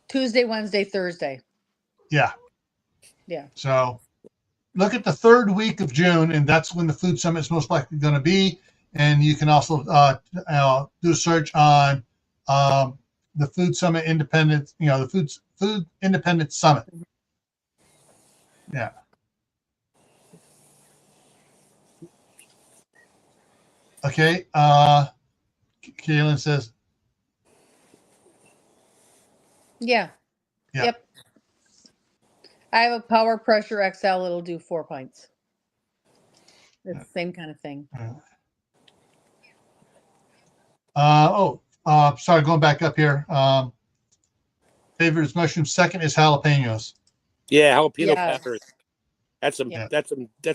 Tuesday, Wednesday, Thursday. Yeah. Yeah. So look at the 3rd week of June, and that's when the Food Summit is most likely going to be. And you can also do a search on the Food Summit Independence, the Food Independence Summit. Yeah. Okay. Kaylin says. Yeah. Yep. I have a Power Pressure XL. It'll do 4 pints. It's the same kind of thing. Sorry, going back up here. Favorite is mushrooms. Second is jalapenos. Yeah, jalapeno Yes. peppers. That's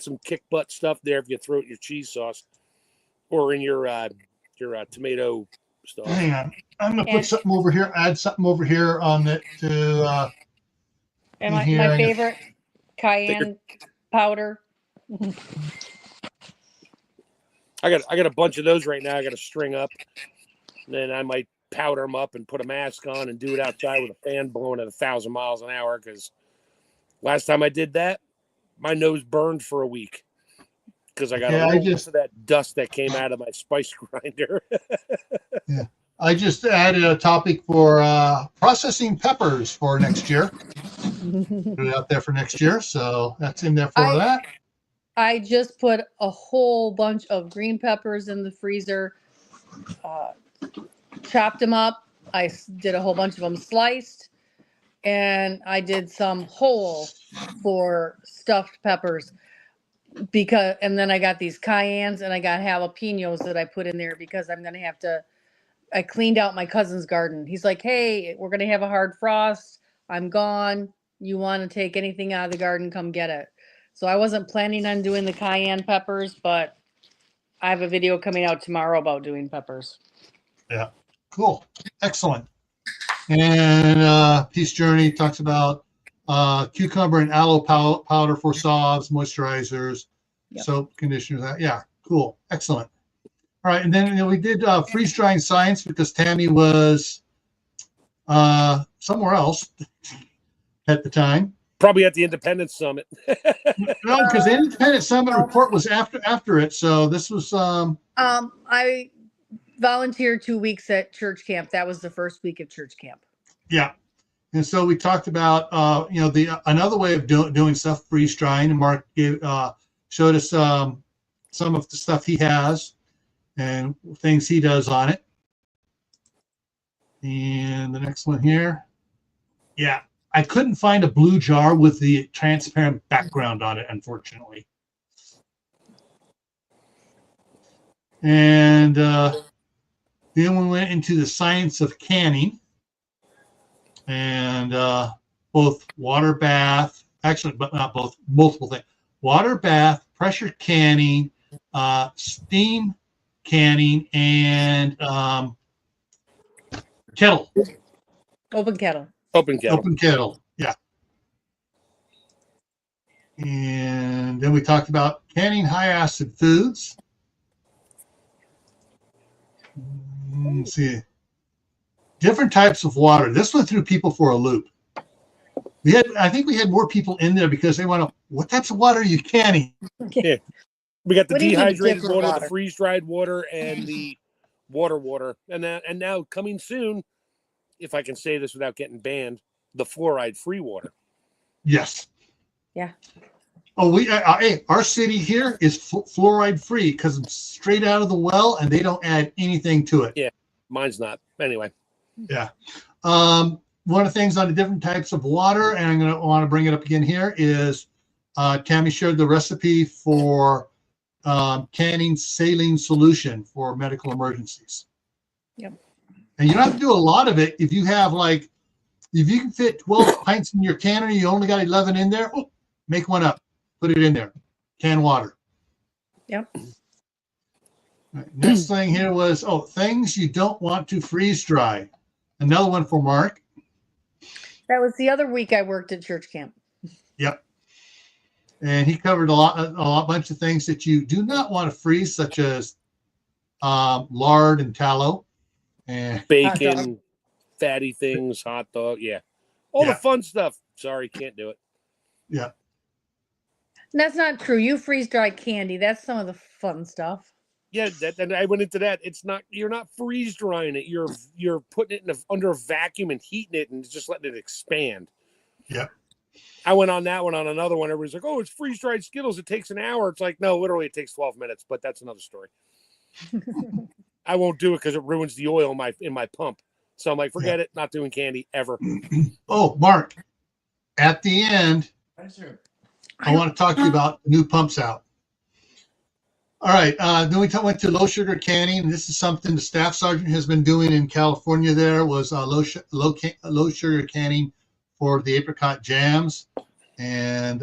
some kick butt stuff there if you throw it in your cheese sauce or in your tomato stuff. Hang on. I'm gonna put something over here, add something over here on it to And in here. my favorite, cayenne powder. I got a bunch of those right now. I got to string up. And then I might powder them up and put a mask on and do it outside with a fan blowing at 1,000 miles an hour. Because last time I did that, my nose burned for a week because I got a little bit of that dust that came out of my spice grinder. Yeah, I just added a topic for processing peppers for next year. Put it out there for next year, so that's in there for that. I just put a whole bunch of green peppers in the freezer, chopped them up. I did a whole bunch of them sliced, and I did some whole for stuffed peppers and then I got these cayennes and I got jalapenos that I put in there because I'm going to have to, I cleaned out my cousin's garden. He's like, hey, we're going to have a hard frost. I'm gone. You want to take anything out of the garden, come get it. So I wasn't planning on doing the cayenne peppers, but I have a video coming out tomorrow about doing peppers. Yeah, cool. Excellent. And Peace Journey talks about cucumber and aloe powder for salves, moisturizers, soap, conditioners. Yeah, cool. Excellent. All right. And then we did freeze drying science because Tammy was somewhere else at the time. Probably at the Independence Summit. No, because the Independence Summit report was after it. So this was I volunteered 2 weeks at church camp. That was the first week of church camp. Yeah. And so we talked about another way of doing stuff, freeze drying, and Mark showed us some of the stuff he has and things he does on it. And the next one here. Yeah. I couldn't find a blue jar with the transparent background on it, unfortunately. And then we went into the science of canning, and both water bath, actually, but not both, multiple things. Water bath, pressure canning, steam canning, and kettle. Open kettle. Open kettle, yeah. And then we talked about canning high acid foods. Let's see. Different types of water. This went through people for a loop. I think we had more people in there because they want to, what types of water are you canning? Yeah. We got the dehydrated water, the freeze-dried water, and the water. And now coming soon, if I can say this without getting banned, the fluoride-free water. Yes. Yeah. Oh, our city here is fluoride-free because it's straight out of the well, and they don't add anything to it. Yeah, mine's not. Anyway. Yeah. One of the things on the different types of water, and I'm going to want to bring it up again here, is Tammy shared the recipe for canning saline solution for medical emergencies. Yep. And you don't have to do a lot of it. If you have if you can fit 12 pints in your canner, you only got 11 in there, make one up. Put it in there. Can water. Yep. Right, next thing here was, things you don't want to freeze dry. Another one for Mark. That was the other week I worked at church camp. Yep. And he covered a bunch of things that you do not want to freeze, such as lard and tallow. And bacon, fatty things, hot dog, all the fun stuff. Sorry, can't do it. Yeah, that's not true. You freeze dry candy. That's some of the fun stuff. Yeah, and I went into that. It's not. You're not freeze drying it. You're putting it under a vacuum and heating it and just letting it expand. Yeah. I went on that one. On another one, everybody's like, "Oh, it's freeze dried Skittles. It takes an hour." It's like, no, literally, it takes 12 minutes. But that's another story. I won't do it because it ruins the oil in my pump. So I'm like, forget it. Not doing candy ever. Oh, Mark, at the end, I want to talk to you about new pumps out. All right. Then we went to low sugar canning. And this is something the staff sergeant has been doing in California. There was low sugar canning for the apricot jams and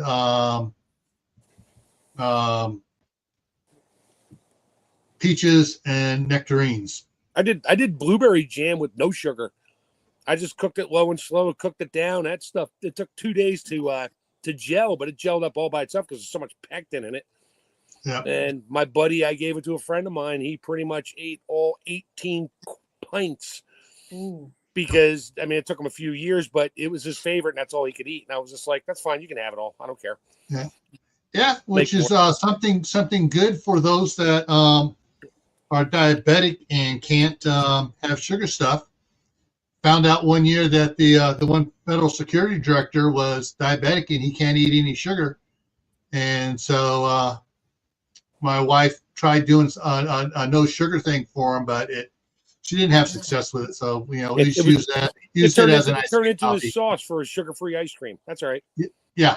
peaches and nectarines. I did blueberry jam with no sugar. I just cooked it low and slow, cooked it down. That stuff, it took 2 days to gel, but it gelled up all by itself because there's so much pectin in it. Yeah. And my buddy, I gave it to a friend of mine. He pretty much ate all 18 pints. Ooh. Because, I mean, it took him a few years, but it was his favorite, and that's all he could eat. And I was just like, that's fine. You can have it all. I don't care. Yeah. Yeah, which is something good for those that are diabetic and can't have sugar stuff. Found out one year that the one federal security director was diabetic and he can't eat any sugar. And so my wife tried doing a no sugar thing for him, but she didn't have success with it. So, we use that. Use it as an ice cream. Turn into his sauce for his sugar-free ice cream. That's all right. Yeah.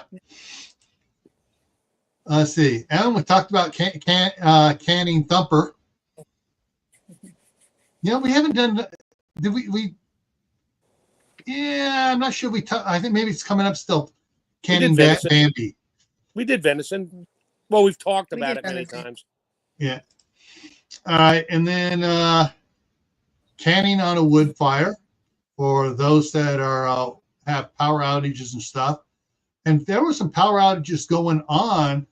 Let's see. And we talked about canning thumper. We haven't done. Did we? Yeah, I'm not sure. I think maybe it's coming up still. Canning Bambi. We did venison. Well, we've talked about it many times. Yeah. All right, and then canning on a wood fire for those that have power outages and stuff. And there were some power outages going on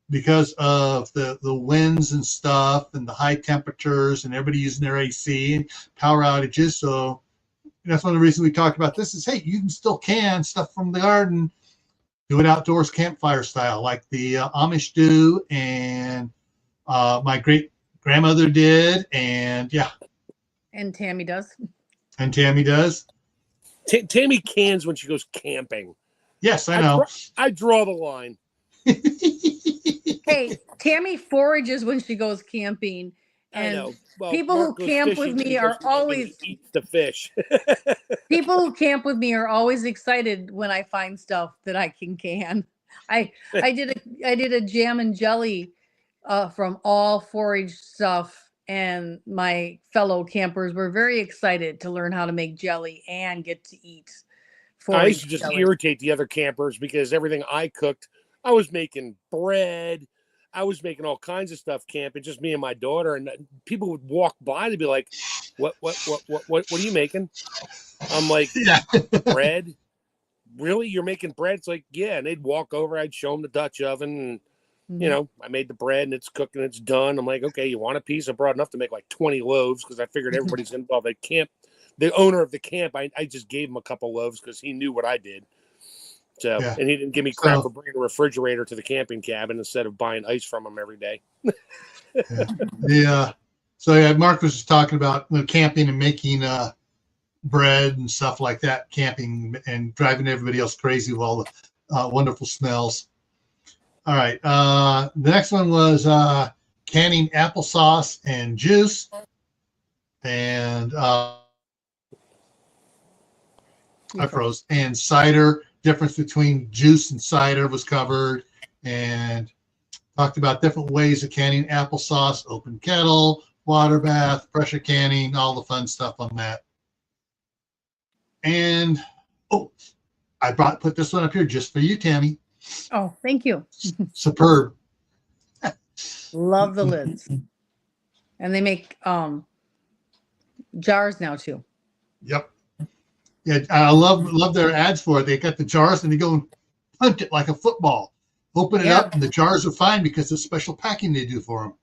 because of the winds and stuff and the high temperatures and everybody using their AC and power outages. So that's one of the reasons we talked about this is, hey, you can still can stuff from the garden, do it outdoors campfire style like the Amish do and my great grandmother did. And yeah. And Tammy does. Tammy cans when she goes camping. Yes, I know. I draw the line. Hey, Tammy forages when she goes camping. And I know. Well, people who camp with me are always eat the fish. People who camp with me are always excited when I find stuff that I can. I did a jam and jelly from all forage stuff, and my fellow campers were very excited to learn how to make jelly and get to eat forage. I used to just irritate the other campers because everything I cooked, I was making bread. I was making all kinds of stuff camping, just me and my daughter, and people would walk by to be like, what are you making? I'm like, yeah. Bread? Really? You're making bread? It's like, yeah. And they'd walk over, I'd show them the Dutch oven, and I made the bread and it's cooked and it's done. I'm like, okay, you want a piece? I brought enough to make like 20 loaves because I figured everybody's involved. At camp, the owner of the camp, I just gave him a couple loaves because he knew what I did. So, and he didn't give me crap for bringing a refrigerator to the camping cabin instead of buying ice from him every day. So Mark was just talking about camping and making bread and stuff like that, camping and driving everybody else crazy with all the wonderful smells. All right. The next one was canning applesauce and juice. And I froze. And cider. Difference between juice and cider was covered, and talked about different ways of canning applesauce, open kettle, water bath, pressure canning, all the fun stuff on that. And I put this one up here just for you, Tammy. Oh, thank you. Superb. Love the lids. And they make jars now too. Yep. Yeah, I love their ads for it. They got the jars and they go and punt it like a football. Open it up and the jars are fine because of special packing they do for them.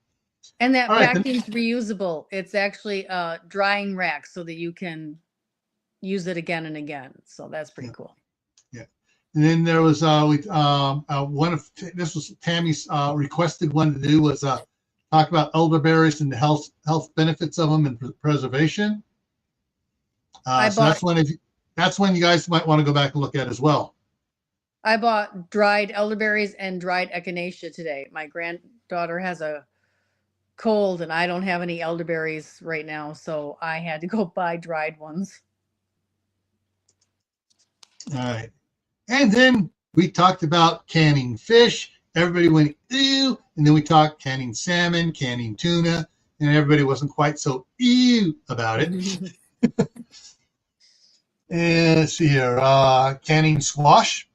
And that packing's reusable. It's actually a drying rack so that you can use it again and again. So that's pretty cool. Yeah. And then there was this was Tammy's requested one to do was talk about elderberries and the health benefits of them and preservation. That's one you guys might want to go back and look at as well. I bought dried elderberries and dried echinacea today. My granddaughter has a cold and I don't have any elderberries right now, so I had to go buy dried ones. All right. And then we talked about canning fish, everybody went, ew. And then we talked canning salmon, canning tuna, and everybody wasn't quite so ew about it. And let's see here, canning squash.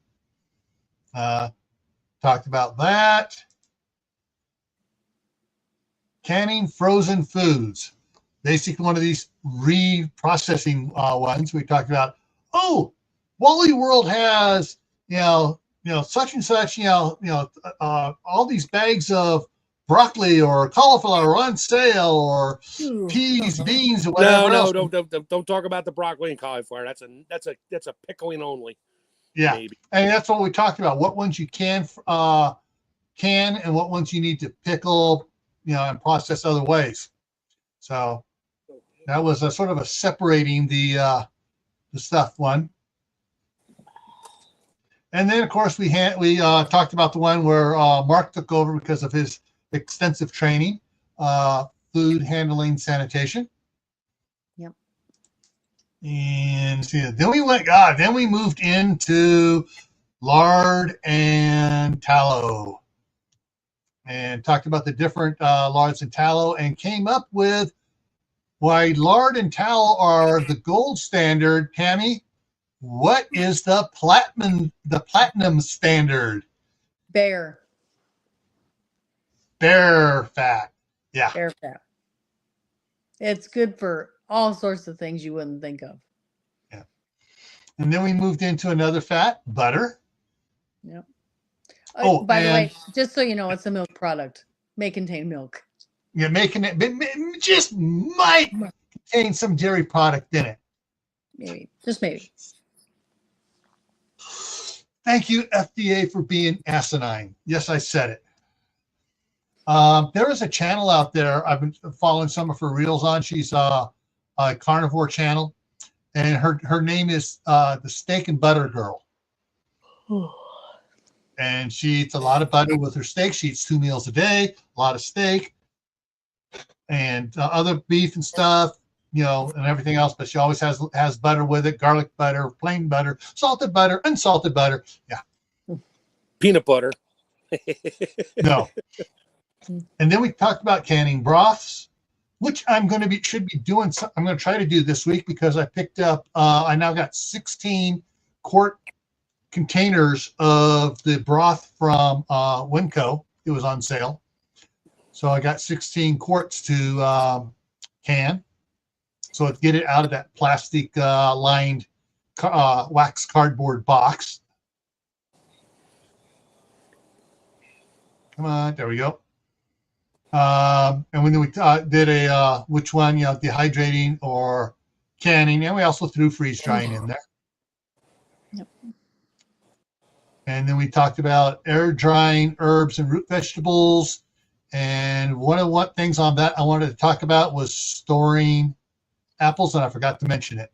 Talked about that. Canning frozen foods. Basically, one of these reprocessing ones we talked about. Oh, Wally World has such and such all these bags of broccoli or cauliflower on sale, or peas, beans, or whatever else. Don't talk about the broccoli and cauliflower. That's a pickling only. Yeah, maybe. And that's what we talked about. What ones you can and what ones you need to pickle, and process other ways. So that was a sort of a separating the stuff one. And then, of course, we talked about the one where Mark took over because of his extensive training, food handling, sanitation. Yep. And then we moved into lard and tallow, and talked about the different lards and tallow, and came up with why lard and tallow are the gold standard. Tammy, what is the platinum standard? Bear fat. Yeah. Bear fat. It's good for all sorts of things you wouldn't think of. Yeah. And then we moved into another fat, butter. Yep. Oh, by the way, just so you know, it's a milk product. May contain milk. Yeah, just might contain some dairy product in it. Maybe. Just maybe. Thank you, FDA, for being asinine. Yes, I said it. There is a channel out there I've been following some of her reels on. She's a carnivore channel, and her name is the Steak and Butter Girl. And she eats a lot of butter with her steak. She eats 2 meals a day, a lot of steak, and other beef and stuff, and everything else. But she always has butter with it: garlic butter, plain butter, salted butter, unsalted butter. Yeah. Peanut butter. No. And then we talked about canning broths, which I'm going to try to do this week, because I picked up, I now got 16 quart containers of the broth from Winco. It was on sale. So I got 16 quarts to can. So let's get it out of that plastic lined wax cardboard box. Come on, there we go. And when we did which one, dehydrating or canning, and we also threw freeze drying in there. Yep. And then we talked about air drying herbs and root vegetables. And one of what things on that I wanted to talk about was storing apples, and I forgot to mention it.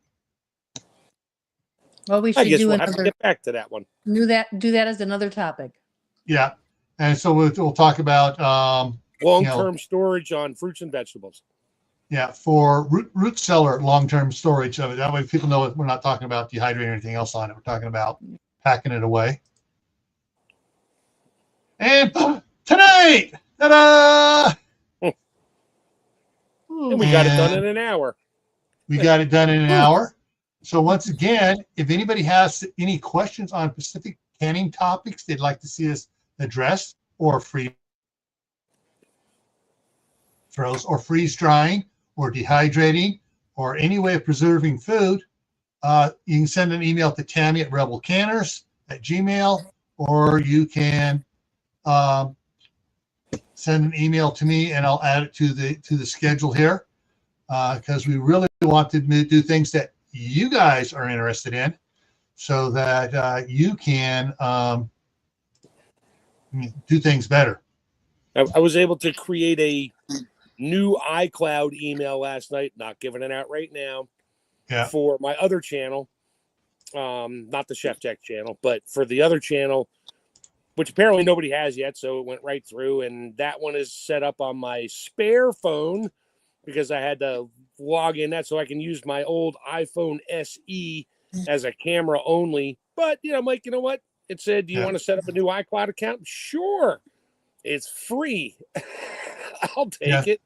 Well, we should do have to get back to that one. Do that as another topic. Yeah. And so we'll talk about long-term storage on fruits and vegetables. Yeah, for root cellar long-term storage of it. That way people know we're not talking about dehydrating or anything else on it. We're talking about packing it away. And tonight, ta-da! And we got it done in an hour. We got it done in an hour. So once again, if anybody has any questions on specific canning topics they'd like to see us address, or free throws, or freeze drying, or dehydrating, or any way of preserving food, you can send an email to Tammy at rebelcanners@gmail.com, or you can send an email to me, and I'll add it to the schedule here, because we really want to do things that you guys are interested in, so that you can do things better. I was able to create a new iCloud email last night, not giving it out right now, for my other channel, not the Chef Tech channel, but for the other channel, which apparently nobody has yet, so it went right through, and that one is set up on my spare phone, because I had to log in that so I can use my old iPhone SE as a camera only. But, Mike, you know what? It said, do you want to set up a new iCloud account? Sure. It's free. I'll take it.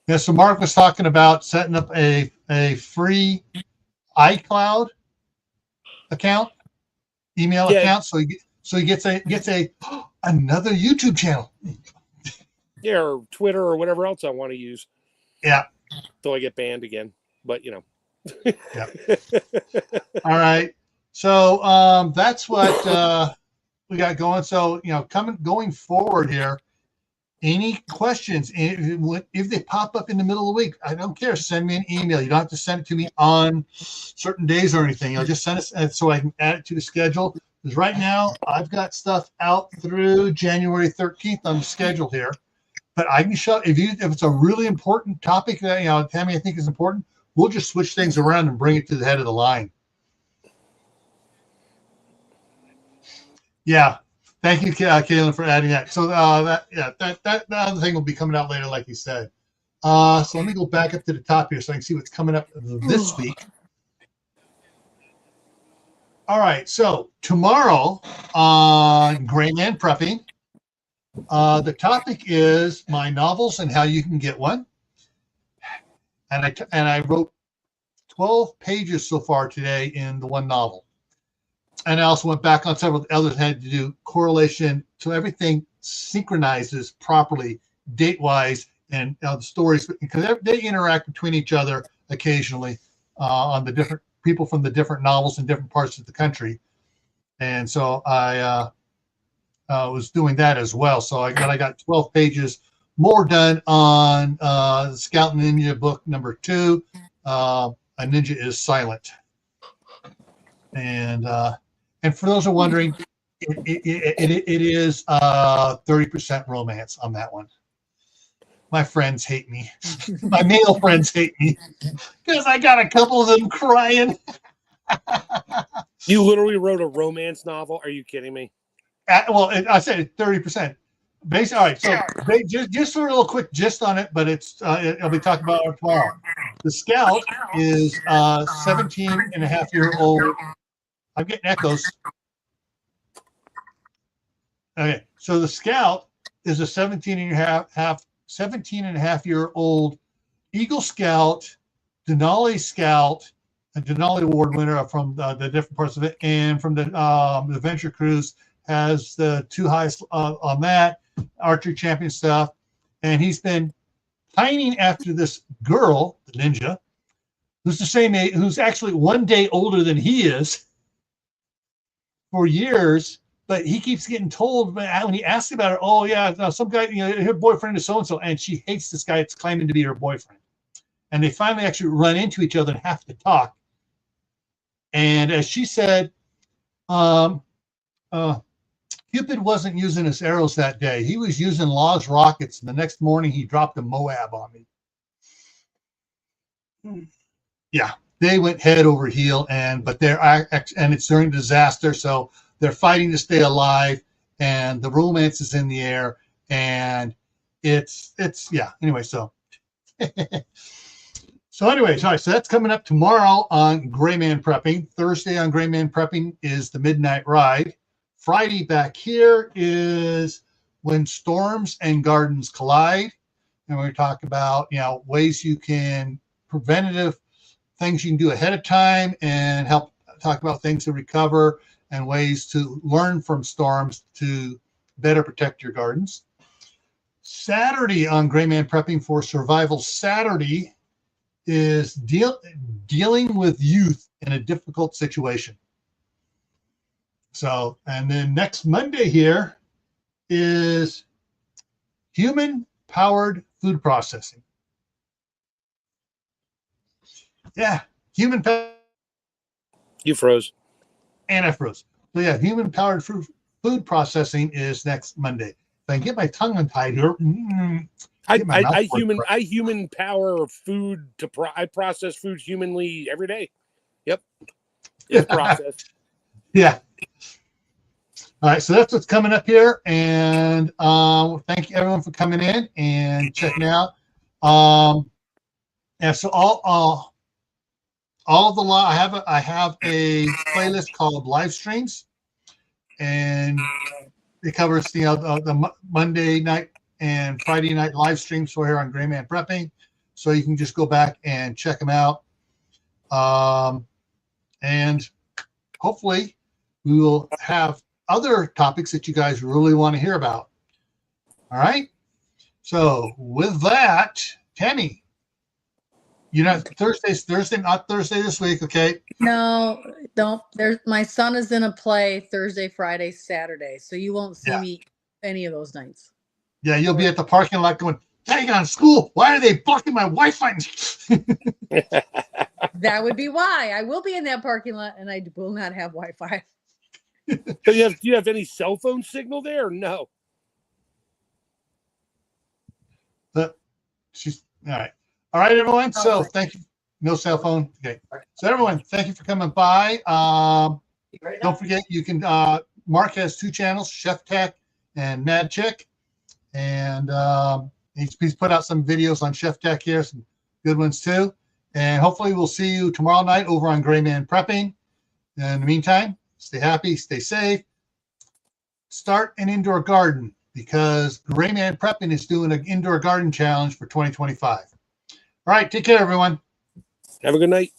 Yeah, so Mark was talking about setting up a free iCloud account, email account, so he gets another YouTube channel. Yeah, or Twitter or whatever else I want to use. Yeah. Till I get banned again. But you know. Yeah. All right. So that's what we got going. So going forward here. Any questions? If they pop up in the middle of the week, I don't care. Send me an email. You don't have to send it to me on certain days or anything. You'll just send it so I can add it to the schedule. Because right now, I've got stuff out through January 13th on the schedule here. But I can show if it's a really important topic that Tammy I think is important, we'll just switch things around and bring it to the head of the line. Yeah. Thank you, Kaylin, for adding that. So that other thing will be coming out later, like you said. So let me go back up to the top here so I can see what's coming up this week. All right. So tomorrow on Gray Man Prepping, the topic is my novels and how you can get one. And I wrote 12 pages so far today in the one novel. And I also went back on several others had to do correlation so everything synchronizes properly date-wise and the stories, because they interact between each other occasionally on the different people from the different novels in different parts of the country. And so I was doing that as well. So I got 12 pages more done on Scout Ninja book number 2. A Ninja is Silent. And for those who are wondering, it is 30% romance on that one. My friends hate me. My male friends hate me because I got a couple of them crying. You literally wrote a romance novel? Are you kidding me? I said 30%. Basically, all right. So just a real quick gist on it, but I'll be talking about it tomorrow. The Scout is 17-and-a-half-year-old. I'm getting echoes. Okay, so the Scout is a 17-and-a-half-year-old Eagle Scout, Denali Scout, a Denali Award winner from the different parts of it, and from the Venture Cruise has the 2 highest on that archery champion stuff, and he's been pining after this girl, the Ninja, who's the same age, who's actually 1 day older than he is. For years, but he keeps getting told when he asks about it, oh yeah, some guy, her boyfriend is so-and-so, and she hates this guy that's claiming to be her boyfriend. And they finally actually run into each other and have to talk. And as she said, Cupid wasn't using his arrows that day. He was using Law's rockets, and the next morning he dropped a Moab on me. Yeah. They went head over heel, but it's during disaster, so they're fighting to stay alive, and the romance is in the air, and it's anyway. So anyways, all right. So that's coming up tomorrow on Gray Man Prepping. Thursday on Gray Man Prepping is the Midnight Ride. Friday back here is When Storms and Gardens Collide, and we're going to talk about ways you can preventative things you can do ahead of time and help talk about things to recover and ways to learn from storms to better protect your gardens. Saturday on Gray Man Prepping for Survival Saturday is dealing with youth in a difficult situation. So, and then next Monday here is human-powered food processing. Yeah, You froze. And I froze. So yeah, human-powered food processing is next Monday. If I can get my tongue untied here. I human power food I process food humanly every day. Yep. It's processed. Yeah. All right, so that's what's coming up here, and thank you everyone for coming in and checking out. And so all of the I have a playlist called live streams, and it covers the Monday night and Friday night live streams for here on Gray Man Prepping. So you can just go back and check them out. And hopefully we will have other topics that you guys really want to hear about. All right. So with that, Tammy, not Thursday this week. Okay. No, don't. My son is in a play Thursday, Friday, Saturday. So you won't see me any of those nights. Yeah. You'll be at the parking lot going, dang on school. Why are they blocking my Wi-Fi? That would be why. I will be in that parking lot and I will not have Wi-Fi. Do you have any cell phone signal there? Or no. But she's all right. All right, everyone. So thank you. No cell phone. Okay. So everyone, thank you for coming by. Don't forget you can Mark has 2 channels, Chef Tech and Mad Chick. And he's put out some videos on Chef Tech here, some good ones too. And hopefully we'll see you tomorrow night over on Gray Man Prepping. In the meantime, stay happy, stay safe. Start an indoor garden because Gray Man Prepping is doing an indoor garden challenge for 2025. All right, take care, everyone. Have a good night.